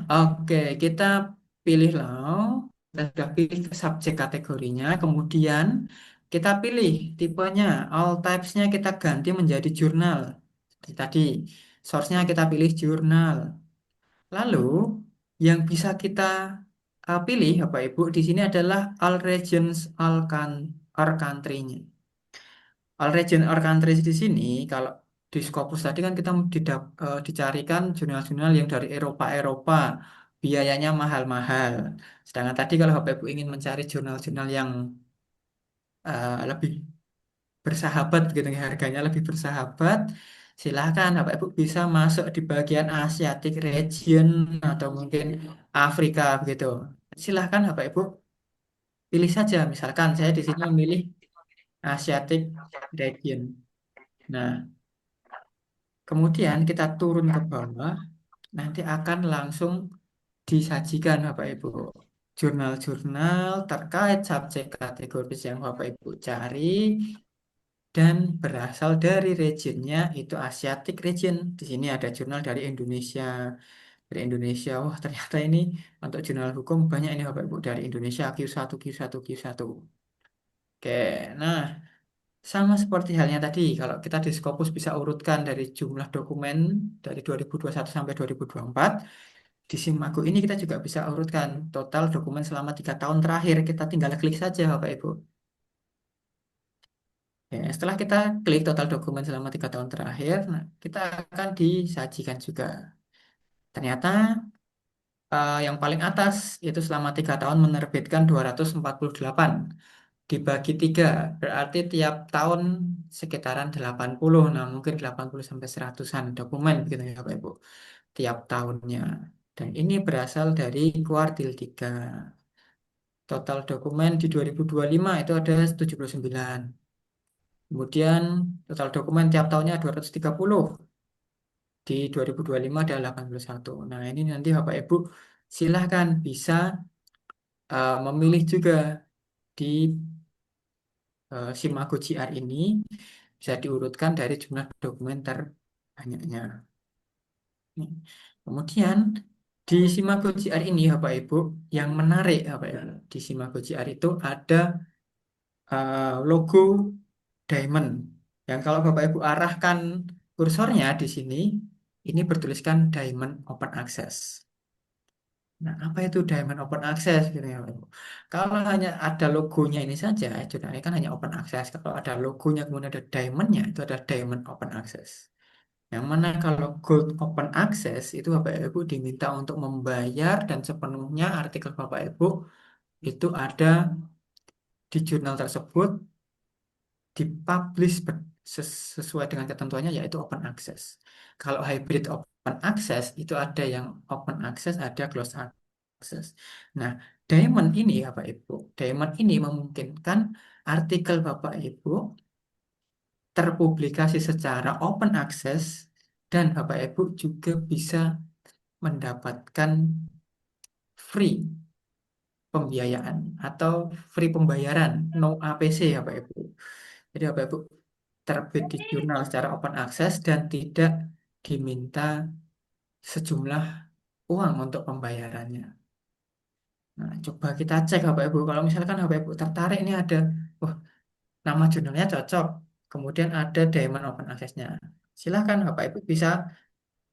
Oke, kita pilih law, kita sudah pilih ke subjek kategorinya, kemudian kita pilih tipenya, all types-nya kita ganti menjadi jurnal. Seperti tadi, source-nya kita pilih jurnal. Lalu, yang bisa kita pilih, Bapak Ibu, di sini adalah all regions, or country-nya. All region or countries di sini, kalau di Scopus tadi kan kita dicarikan jurnal-jurnal yang dari Eropa-Eropa, biayanya mahal-mahal. Sedangkan tadi kalau Bapak Ibu ingin mencari jurnal-jurnal yang lebih bersahabat gitu, ya, harganya lebih bersahabat, silahkan Bapak Ibu bisa masuk di bagian Asiatic region atau mungkin Afrika begitu. Silahkan Bapak Ibu pilih saja. Misalkan saya di sini memilih Asiatic region. Nah, kemudian kita turun ke bawah, nanti akan langsung disajikan Bapak Ibu. Jurnal-jurnal terkait subjek kategoris yang Bapak Ibu cari dan berasal dari regionnya itu Asiatic region. Di sini ada jurnal dari Indonesia. Dari Indonesia, wah ternyata ini untuk jurnal hukum banyak ini Bapak Ibu dari Indonesia Q1, Q1, Q1. Oke, nah sama seperti halnya tadi, kalau kita di Scopus bisa urutkan dari jumlah dokumen dari 2021 sampai 2024, di Simago ini kita juga bisa urutkan total dokumen selama 3 tahun terakhir. Kita tinggal klik saja, Bapak Ibu. Ya, setelah kita klik total dokumen selama 3 tahun terakhir, nah, kita akan disajikan juga. Ternyata yang paling atas itu selama 3 tahun menerbitkan 248 dibagi 3 berarti tiap tahun sekitaran 80, nah mungkin 80 sampai 100-an dokumen begitu ya Bapak Ibu tiap tahunnya. Dan ini berasal dari kuartil 3. Total dokumen di 2025 itu ada 79. Kemudian total dokumen tiap tahunnya 230. Di 2025 ada 81. Nah, ini nanti Bapak Ibu silahkan bisa memilih juga di Simago GR ini bisa diurutkan dari jumlah dokumen terbanyaknya. Nih. Kemudian di Simago GR ini Bapak Ibu yang menarik Bapak Ibu di Simago GR itu ada logo diamond yang kalau Bapak Ibu arahkan kursornya di sini ini bertuliskan Diamond Open Access. Nah, apa itu Diamond Open Access gitu ya, Bapak Ibu? Kalau hanya ada logonya ini saja, jurnal ini kan hanya open access. Kalau ada logonya kemudian ada diamondnya, itu ada Diamond Open Access. Yang mana kalau Gold Open Access itu Bapak Ibu diminta untuk membayar dan sepenuhnya artikel Bapak Ibu itu ada di jurnal tersebut dipublish sesuai dengan ketentuannya yaitu open access. Kalau hybrid open access itu ada yang open access, ada closed access. Nah, Diamond ini Bapak Ibu, Diamond ini memungkinkan artikel Bapak Ibu terpublikasi secara open access dan Bapak Ibu juga bisa mendapatkan free pembiayaan atau free pembayaran no APC ya Bapak Ibu. Jadi Bapak Ibu terbit di jurnal secara open access dan tidak diminta sejumlah uang untuk pembayarannya. Nah, coba kita cek Bapak Ibu. Kalau misalkan Bapak Ibu tertarik ini ada, wah, nama jurnalnya cocok. Kemudian ada Diamond Open Access-nya. Silahkan Bapak Ibu bisa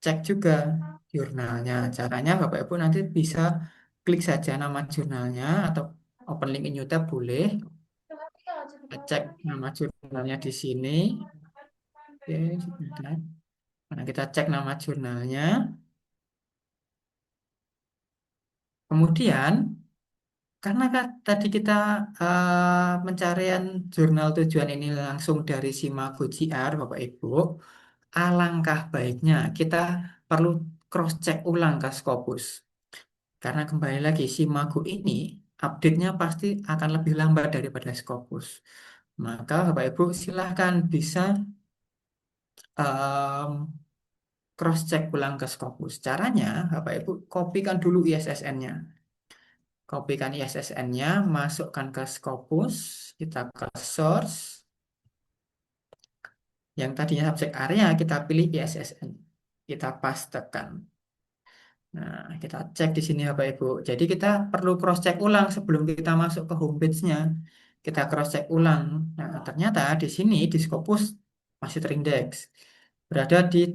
cek juga jurnalnya. Caranya Bapak Ibu nanti bisa klik saja nama jurnalnya atau open link in new tab boleh. Cek nama jurnalnya di sini. Oke, sebentar. Nah, kita cek nama jurnalnya. Kemudian, karena kan tadi kita pencarian jurnal tujuan ini langsung dari Simago JR, Bapak Ibu, alangkah baiknya kita perlu cross-check ulang ke Scopus. Karena kembali lagi, Simago ini update-nya pasti akan lebih lambat daripada Scopus. Maka Bapak Ibu silahkan bisa em, cross-check ulang ke Scopus. Caranya, Bapak Ibu kopikan dulu ISSN-nya. Kopikan ISSN-nya, masukkan ke Scopus, kita ke source, yang tadinya subjek area, kita pilih ISSN. Kita pastekan. Nah, kita cek di sini Bapak Ibu. Jadi kita perlu cross-check ulang sebelum kita masuk ke homepage-nya. Kita cross-check ulang. Nah, ternyata di sini di Scopus masih terindeks. Berada di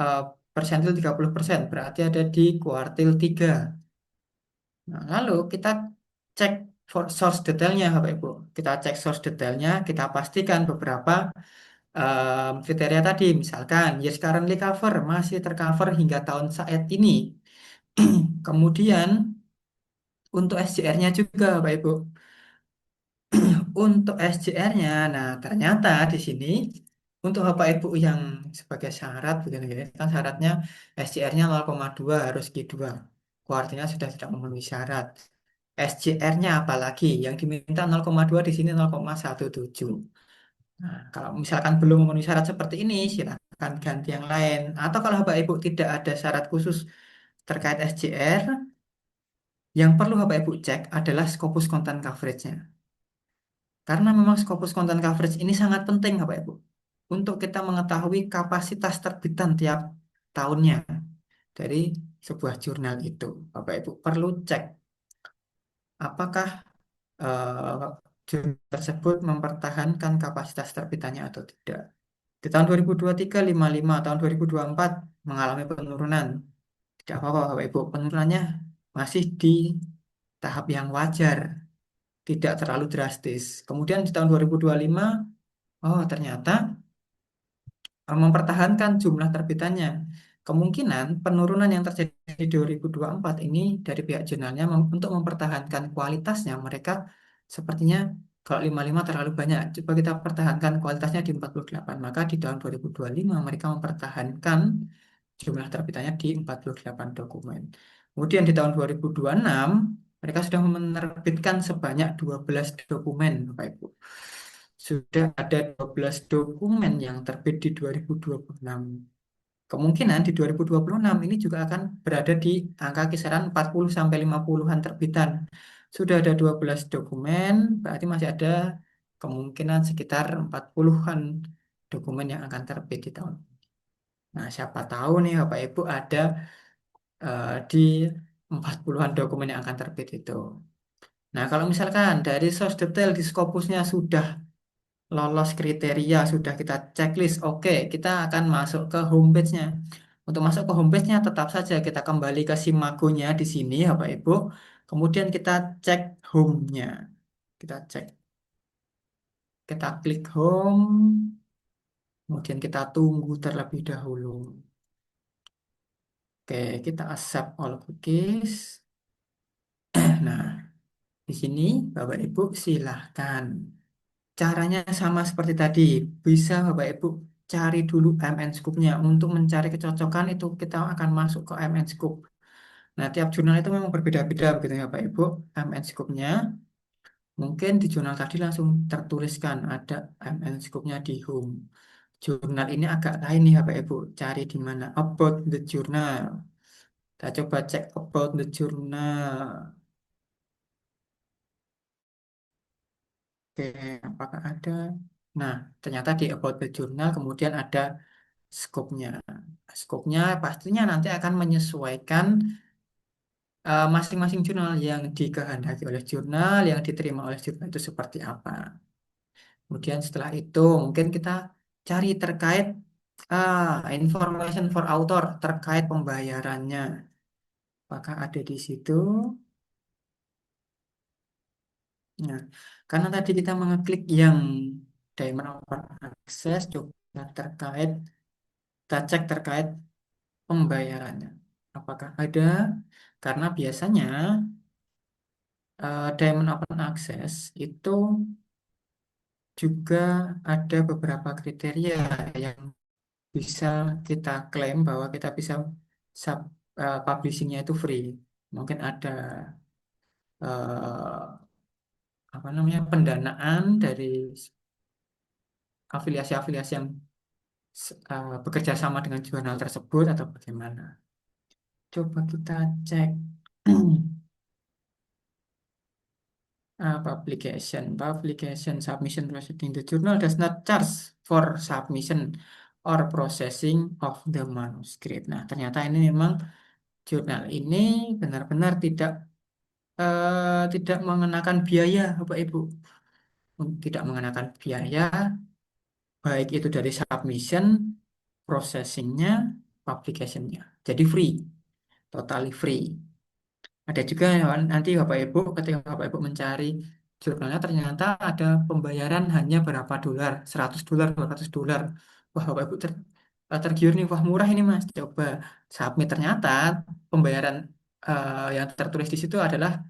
eh, persentil 30%, berarti ada di kuartil 3. Nah, lalu kita cek source detailnya, Bapak Ibu. Kita cek source detailnya, kita pastikan beberapa kriteria tadi. Misalkan, yes currently cover, masih tercover hingga tahun saat ini. Kemudian, untuk SJR-nya juga, Bapak Ibu. Untuk SJR-nya, nah ternyata di sini, untuk Bapak Ibu yang sebagai syarat, begini, kan syaratnya SJR-nya 0,2 harus Q2. Artinya sudah tidak memenuhi syarat. SJR-nya apalagi yang diminta 0,2 di sini 0,17. Nah, kalau misalkan belum memenuhi syarat seperti ini, silakan ganti yang lain. Atau kalau Bapak Ibu tidak ada syarat khusus terkait SJR, yang perlu Bapak Ibu cek adalah Scopus Content Coverage-nya. Karena memang Scopus Content Coverage ini sangat penting Bapak Ibu. Untuk kita mengetahui kapasitas terbitan tiap tahunnya dari sebuah jurnal itu. Bapak Ibu perlu cek apakah jurnal tersebut mempertahankan kapasitas terbitannya atau tidak. Di tahun 2023, 55, tahun 2024 mengalami penurunan. Tidak apa-apa, Bapak Ibu. Penurunannya masih di tahap yang wajar, tidak terlalu drastis. Kemudian di tahun 2025, oh ternyata mempertahankan jumlah terbitannya. Kemungkinan penurunan yang terjadi di 2024 ini dari pihak jurnalnya untuk mempertahankan kualitasnya, mereka sepertinya kalau 55 terlalu banyak, coba kita pertahankan kualitasnya di 48. Maka di tahun 2025 mereka mempertahankan jumlah terbitannya di 48 dokumen. Kemudian di tahun 2026 mereka sudah menerbitkan sebanyak 12 dokumen, Bapak Ibu. Sudah ada 12 dokumen yang terbit di 2026. Kemungkinan di 2026 ini juga akan berada di angka kisaran 40 sampai 50-an terbitan. Sudah ada 12 dokumen, berarti masih ada kemungkinan sekitar 40-an dokumen yang akan terbit di tahun. Nah, siapa tahu nih Bapak Ibu ada di 40-an dokumen yang akan terbit itu. Nah, kalau misalkan dari source detail di Scopusnya sudah lolos kriteria, sudah kita checklist, oke, kita akan masuk ke homepage-nya. Untuk masuk ke homepage-nya tetap saja kita kembali ke Simago-nya di sini, Bapak Ibu. Kemudian kita cek home-nya. Kita cek. Kita klik home. Kemudian kita tunggu terlebih dahulu. Oke, kita accept all cookies. Nah, di sini Bapak Ibu silahkan. Caranya sama seperti tadi. Bisa Bapak Ibu cari dulu MN Scoop-nya. Untuk mencari kecocokan itu kita akan masuk ke MN Scoop. Nah, tiap jurnal itu memang berbeda-beda begitu ya Bapak Ibu. MN Scoop-nya. mungkin di jurnal tadi langsung tertuliskan ada MN scope-nya di home. Jurnal ini agak lain nih Bapak Ibu, cari di mana about the journal. Kita coba cek about the journal. Oke, apakah ada? Nah, ternyata di about the journal kemudian ada scope-nya. Scope-nya pastinya nanti akan menyesuaikan masing-masing jurnal yang dikehendaki oleh jurnal, yang diterima oleh jurnal itu seperti apa. Kemudian setelah itu mungkin kita cari terkait information for author terkait pembayarannya. Apakah ada di situ? Nah, karena tadi kita mengeklik yang Diamond Open Access, coba terkait, kita cek terkait pembayarannya. Apakah ada? Karena biasanya Diamond Open Access itu juga ada beberapa kriteria yang bisa kita klaim bahwa kita bisa publishingnya itu free. Mungkin ada eh, apa namanya pendanaan dari afiliasi-afiliasi yang bekerja sama dengan jurnal tersebut atau bagaimana. Coba kita cek publication submission proceeding. The journal does not charge for submission or processing of the manuscript. Nah, ternyata ini memang jurnal ini benar-benar tidak mengenakan biaya, Bapak Ibu. Tidak mengenakan biaya, baik itu dari submission, processingnya, publicationnya. Jadi free, totally free. Ada juga nanti Bapak Ibu, ketika Bapak Ibu mencari jurnalnya ternyata ada pembayaran hanya berapa dolar, $100, $200. Wah, Bapak Ibu tergiur nih, wah murah ini Mas. Coba submit, ternyata pembayaran yang tertulis di situ adalah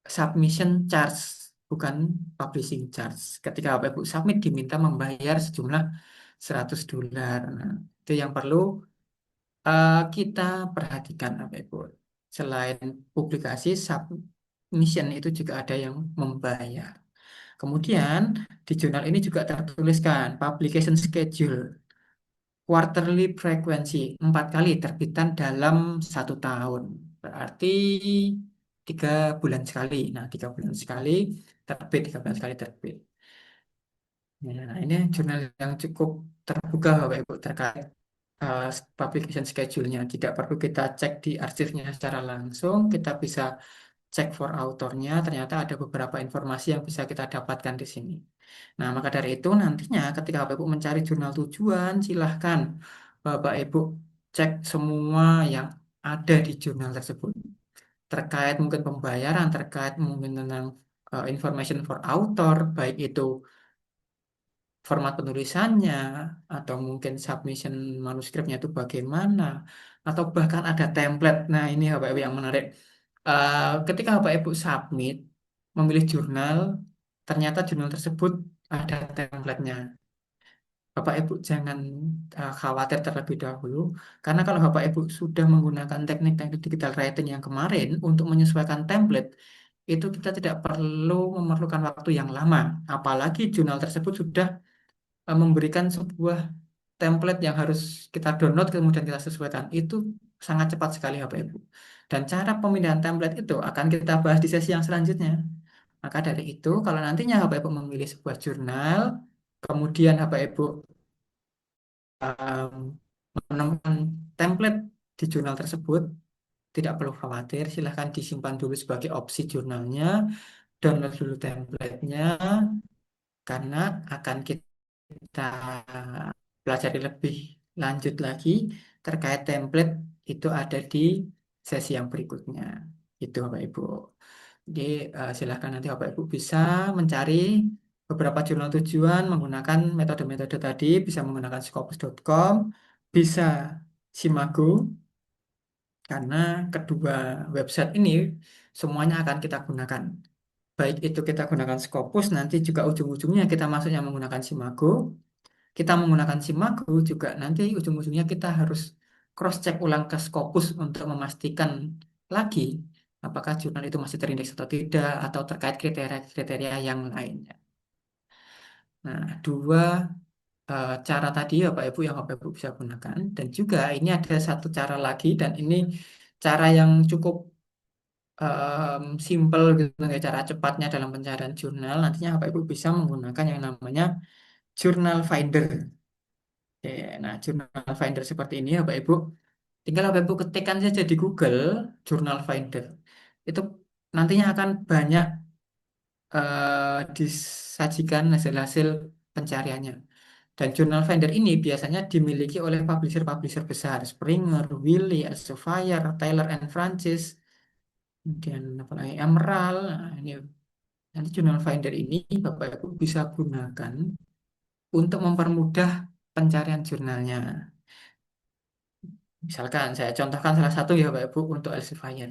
submission charge, bukan publishing charge. Ketika Bapak Ibu submit diminta membayar sejumlah $100. Nah, itu yang perlu kita perhatikan Bapak Ibu. Selain publikasi, submission itu juga ada yang membayar. Kemudian di jurnal ini juga tertuliskan publication schedule, quarterly frequency, 4 kali terbitan dalam 1 tahun. Berarti 3 bulan sekali. Nah, 3 bulan sekali terbit, 3 bulan sekali terbit. Nah, ini jurnal yang cukup terbuka Bapak Ibu terkait uh, publication schedule-nya. Tidak perlu kita cek di arsipnya secara langsung, kita bisa cek for authornya, ternyata ada beberapa informasi yang bisa kita dapatkan di sini. Nah, maka dari itu nantinya ketika Bapak Ibu mencari jurnal tujuan, silahkan Bapak Ibu cek semua yang ada di jurnal tersebut. Terkait mungkin pembayaran, terkait mungkin tentang information for author, baik itu format penulisannya, atau mungkin submission manuskripnya itu bagaimana, atau bahkan ada template. Nah, ini Bapak Ibu yang menarik. Ketika Bapak Ibu submit, memilih jurnal, ternyata jurnal tersebut ada template-nya. Bapak Ibu jangan khawatir terlebih dahulu, karena kalau Bapak Ibu sudah menggunakan teknik-teknik digital writing yang kemarin untuk menyesuaikan template, itu kita tidak perlu memerlukan waktu yang lama. Apalagi jurnal tersebut sudah memberikan sebuah template yang harus kita download kemudian kita sesuaikan. Itu sangat cepat sekali Bapak Ibu. Dan cara pemindahan template itu akan kita bahas di sesi yang selanjutnya. Maka dari itu, kalau nantinya Bapak Ibu memilih sebuah jurnal, kemudian Bapak Ibu um, menemukan template di jurnal tersebut, tidak perlu khawatir, silahkan disimpan dulu sebagai opsi jurnalnya, download dulu template-nya, karena akan kita pelajari lebih lanjut lagi terkait template itu ada di sesi yang berikutnya. Itu Bapak Ibu. Jadi silahkan nanti Bapak Ibu bisa mencari beberapa jurnal tujuan menggunakan metode-metode tadi, bisa menggunakan scopus.com, bisa Simago, karena kedua website ini semuanya akan kita gunakan. Baik itu kita gunakan Scopus, nanti juga ujung-ujungnya kita masuknya menggunakan Simago. Kita menggunakan Simago juga nanti ujung-ujungnya kita harus cross-check ulang ke Scopus untuk memastikan lagi apakah jurnal itu masih terindeks atau tidak, atau terkait kriteria-kriteria yang lainnya. Nah, dua cara tadi ya Bapak Ibu yang Bapak Ibu bisa gunakan. Dan juga ini ada satu cara lagi, dan ini cara yang cukup simple gitu, kayak cara cepatnya dalam pencarian jurnal. Nantinya Bapak Ibu bisa menggunakan yang namanya Journal Finder. Oke, nah, Journal Finder seperti ini Bapak Ibu. Tinggal Bapak Ibu ketikkan saja di Google Journal Finder. Itu nantinya akan banyak disajikan hasil-hasil pencariannya. Dan Journal Finder ini biasanya dimiliki oleh publisher-publisher besar, Springer, Wiley, Elsevier, Taylor and Francis, kemudian apa lagi, Emerald. Nah, ini nanti Journal Finder ini Bapak Ibu bisa gunakan untuk mempermudah pencarian jurnalnya. Misalkan saya contohkan salah satu ya Bapak Ibu untuk Elsevier.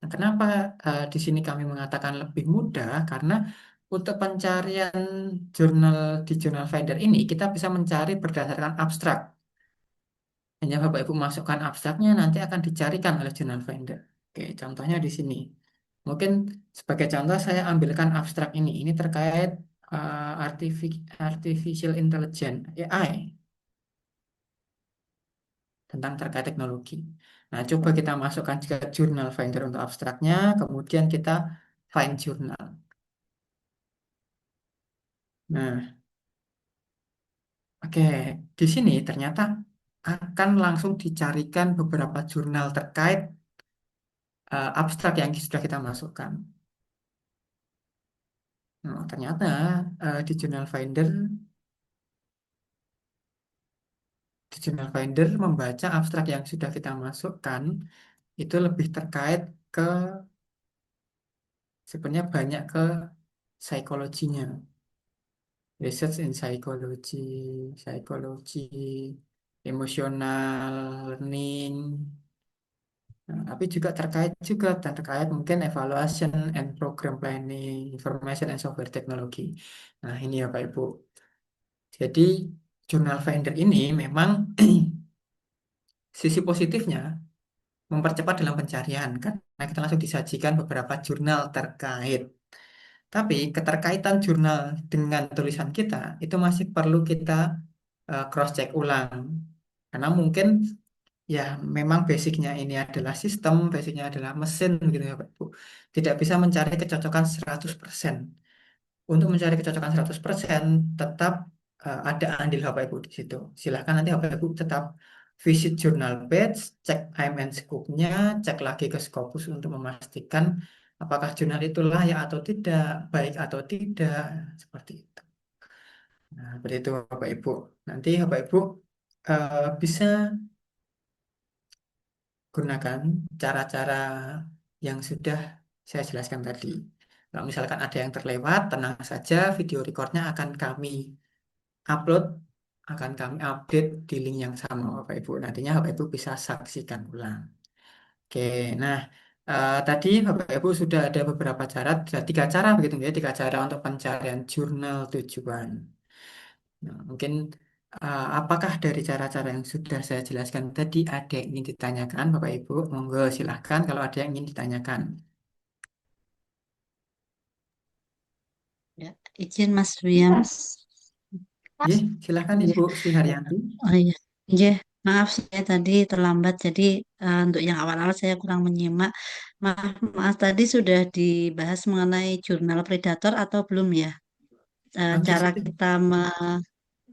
Nah, kenapa di sini kami mengatakan lebih mudah? Karena untuk pencarian jurnal di Journal Finder ini kita bisa mencari berdasarkan abstrak. Hanya Bapak Ibu masukkan abstraknya, nanti akan dicarikan oleh Journal Finder. Oke, contohnya di sini. Mungkin sebagai contoh saya ambilkan abstrak ini. Ini terkait artificial intelligence (AI) tentang terkait teknologi. Nah, coba kita masukkan juga Journal Finder untuk abstraknya, kemudian kita find jurnal. Nah, oke, di sini ternyata akan langsung dicarikan beberapa jurnal terkait abstrak yang sudah kita masukkan. Nah, ternyata di Journal Finder membaca abstrak yang sudah kita masukkan itu lebih terkait ke sebenarnya banyak ke psikologinya, research in psychology, psikologi, emosional learning. Nah, tapi juga terkait mungkin evaluation and program planning, information and software technology. Nah, ini ya Pak Ibu. Jadi Journal Finder ini memang sisi positifnya mempercepat dalam pencarian karena kita langsung disajikan beberapa jurnal terkait. Tapi keterkaitan jurnal dengan tulisan kita itu masih perlu kita cross check ulang. Karena mungkin ya memang basicnya ini adalah sistem, basicnya adalah mesin gitu ya Pak Ibu. Tidak bisa mencari kecocokan 100%. Untuk mencari kecocokan 100% tetap ada andil Bapak Ibu di situ. Silahkan nanti Bapak Ibu tetap visit jurnal page, cek IMN scope-nya, cek lagi ke Scopus untuk memastikan apakah jurnal itu layak atau tidak, baik atau tidak, seperti itu. Nah, seperti itu Bapak Ibu. Nanti Bapak Ibu bisa gunakan cara-cara yang sudah saya jelaskan tadi. Kalau misalkan ada yang terlewat, tenang saja, video recordnya akan kami upload, akan kami update di link yang sama Bapak Ibu. Nantinya Bapak Ibu bisa saksikan ulang. Oke, nah tadi Bapak Ibu sudah ada beberapa cara, ada 3 cara begitu ya, 3 cara untuk pencarian jurnal tujuan. Nah, mungkin apakah dari cara-cara yang sudah saya jelaskan tadi ada yang ingin ditanyakan Bapak Ibu? Monggo silahkan kalau ada yang ingin ditanyakan. Ya, izin Mas Williams. Ya, silahkan Ya. Ibu Sri Haryanti. Oh iya, iya. Maaf saya tadi terlambat, jadi untuk yang awal-awal saya kurang menyimak. Maaf, maaf tadi sudah dibahas mengenai jurnal predator atau belum ya? Oke, Cara sudah. kita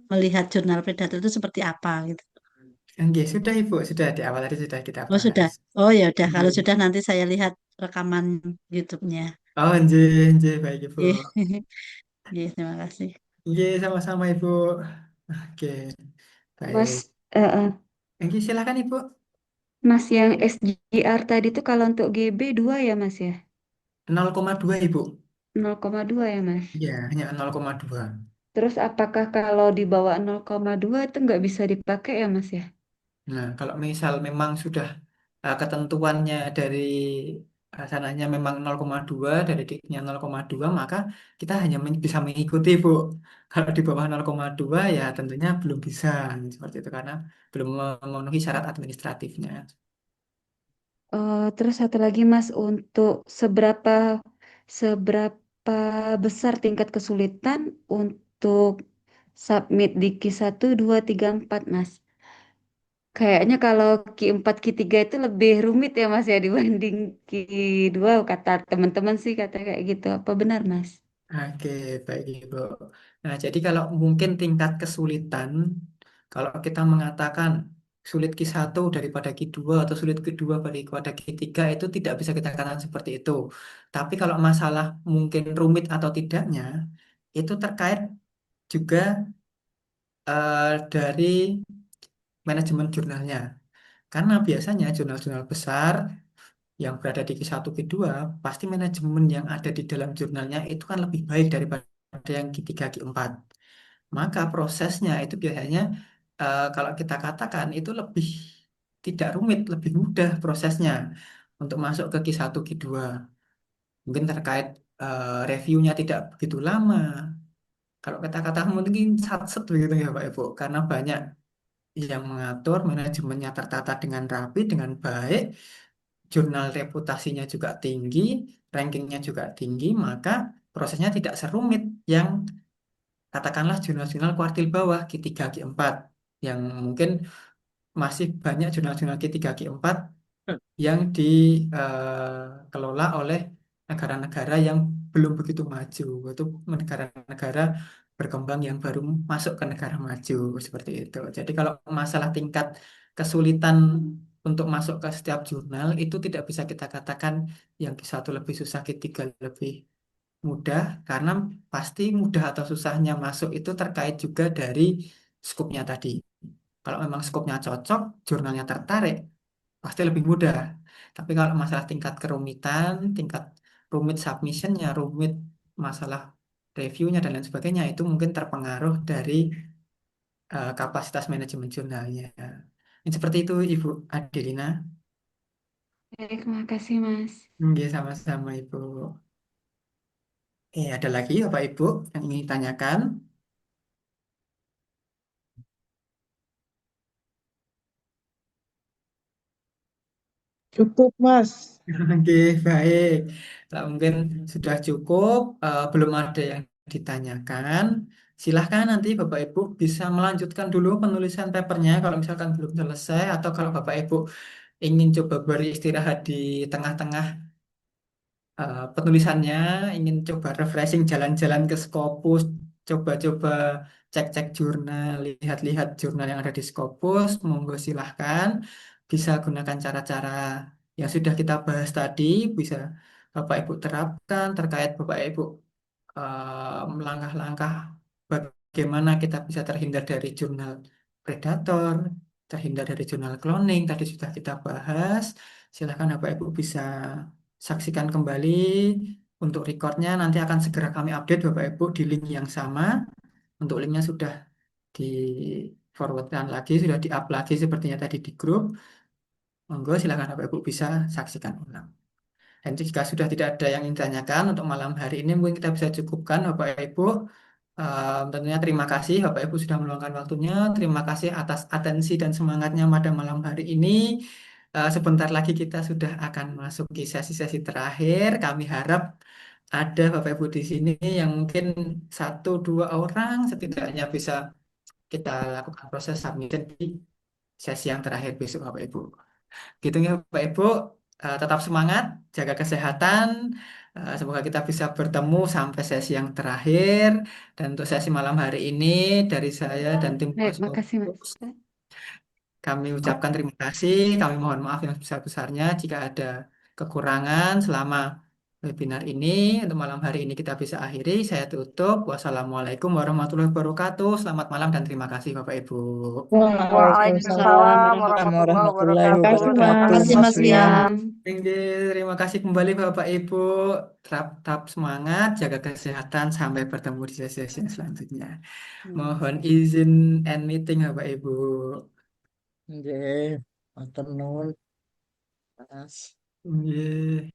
melihat jurnal predator itu seperti apa gitu. Oke, sudah Ibu, sudah di awal tadi sudah kita Oh sudah. bahas. Oh ya udah. Oke. Kalau sudah nanti saya lihat rekaman YouTube-nya. Oh, nje, nje, baik Ibu. Iya, iya, terima kasih. Nje, sama-sama Ibu. Oke, baik. Mas, eh, eh, Oke, silakan Ibu. Mas yang SGR tadi tuh kalau untuk GB 2 ya Mas ya? 0,2 Ibu. 0,2 ya Mas? Iya, hanya 0,2. Terus apakah kalau di bawah 0,2 itu nggak bisa dipakai ya Mas ya? Nah, kalau misal memang sudah ketentuannya dari sananya memang 0,2, dari diknya 0,2, maka kita hanya bisa mengikuti, Bu. Kalau di bawah 0,2 ya tentunya belum bisa seperti itu karena belum memenuhi syarat administratifnya. Terus satu lagi Mas, untuk seberapa besar tingkat kesulitan untuk submit di Q1, 2, 3, 4 Mas? Kayaknya kalau Q4, Q3 itu lebih rumit ya Mas ya dibanding Q2 kata teman-teman sih kata kayak gitu. Apa benar Mas? Oke, baik Ibu. Nah, jadi kalau mungkin tingkat kesulitan, kalau kita mengatakan sulit Q1 daripada Q2 atau sulit Q2 daripada Q3 itu tidak bisa kita katakan seperti itu. Tapi kalau masalah mungkin rumit atau tidaknya, itu terkait juga dari manajemen jurnalnya. Karena biasanya jurnal-jurnal besar yang berada di Q1, Q2, pasti manajemen yang ada di dalam jurnalnya itu kan lebih baik daripada yang Q3, Q4. Maka prosesnya itu biasanya kalau kita katakan itu lebih tidak rumit, lebih mudah prosesnya untuk masuk ke Q1, Q2. Mungkin terkait reviewnya tidak begitu lama. Kalau kata-kata mungkin sat-set begitu ya Pak Ibu, karena banyak yang mengatur manajemennya tertata dengan rapi, dengan baik, jurnal reputasinya juga tinggi, rankingnya juga tinggi, maka prosesnya tidak serumit yang katakanlah jurnal-jurnal kuartil bawah Q3, Q4 yang mungkin masih banyak jurnal-jurnal Q3, Q4 yang dikelola oleh negara-negara yang belum begitu maju, itu negara-negara berkembang yang baru masuk ke negara maju seperti itu. Jadi kalau masalah tingkat kesulitan untuk masuk ke setiap jurnal itu tidak bisa kita katakan yang Q1 lebih susah, Q3 lebih mudah, karena pasti mudah atau susahnya masuk itu terkait juga dari skupnya tadi. Kalau memang skupnya cocok, jurnalnya tertarik, pasti lebih mudah. Tapi kalau masalah tingkat kerumitan, tingkat rumit submissionnya, rumit masalah reviewnya dan lain sebagainya, itu mungkin terpengaruh dari kapasitas manajemen jurnalnya. Ini seperti itu, Ibu Adelina. Baik, makasih Mas. Oke, sama-sama, Ibu. Ada lagi Bapak Ibu yang ingin ditanyakan? Cukup, Mas. Oke, baik. Kalau mungkin sudah cukup, belum ada yang ditanyakan. Silahkan nanti Bapak Ibu bisa melanjutkan dulu penulisan papernya kalau misalkan belum selesai, atau kalau Bapak Ibu ingin coba beristirahat di tengah-tengah penulisannya, ingin coba refreshing jalan-jalan ke Scopus, coba-coba cek-cek jurnal, lihat-lihat jurnal yang ada di Scopus, monggo silahkan. Bisa gunakan cara-cara yang sudah kita bahas tadi, bisa Bapak Ibu terapkan terkait Bapak Ibu langkah-langkah bagaimana kita bisa terhindar dari jurnal predator, terhindar dari jurnal cloning, tadi sudah kita bahas. Silakan Bapak Ibu bisa saksikan kembali untuk recordnya. Nanti akan segera kami update Bapak Ibu di link yang sama. Untuk linknya sudah di forwardkan lagi, sudah di-up lagi sepertinya tadi di grup. Monggo silakan Bapak Ibu bisa saksikan ulang. Dan jika sudah tidak ada yang ingin ditanyakan untuk malam hari ini, mungkin kita bisa cukupkan Bapak Ibu. Tentunya terima kasih Bapak Ibu sudah meluangkan waktunya. Terima kasih atas atensi dan semangatnya pada malam hari ini. Sebentar lagi kita sudah akan masuk ke sesi-sesi terakhir. Kami harap ada Bapak Ibu di sini yang mungkin 1, 2 orang setidaknya bisa kita lakukan proses submission di sesi yang terakhir besok Bapak Ibu. Gitu ya Bapak Ibu. Tetap semangat, jaga kesehatan. Semoga kita bisa bertemu sampai sesi yang terakhir. Dan untuk sesi malam hari ini dari saya dan tim Baik, makasih Mas. Poskopus, kami ucapkan terima kasih. Kami mohon maaf yang sebesar-besarnya jika ada kekurangan selama webinar ini. Untuk malam hari ini kita bisa akhiri. Saya tutup. Wassalamualaikum warahmatullahi wabarakatuh. Selamat malam dan terima kasih Bapak Ibu. Waalaikumsalam. Waalaikumsalam Waalaikumsalam warahmatullahi warahmatullahi Terima wabarakatuh. kasih, Terima wabarakatuh, Mas. kasih Mas Mas Lia. Lia. Oke, terima kasih kembali Bapak Ibu. Tetap semangat, jaga kesehatan. Sampai bertemu di sesi-sesi yang selanjutnya. Mohon izin and meeting Bapak Ibu. Nggih, matur nuwun, Mas. Nggih.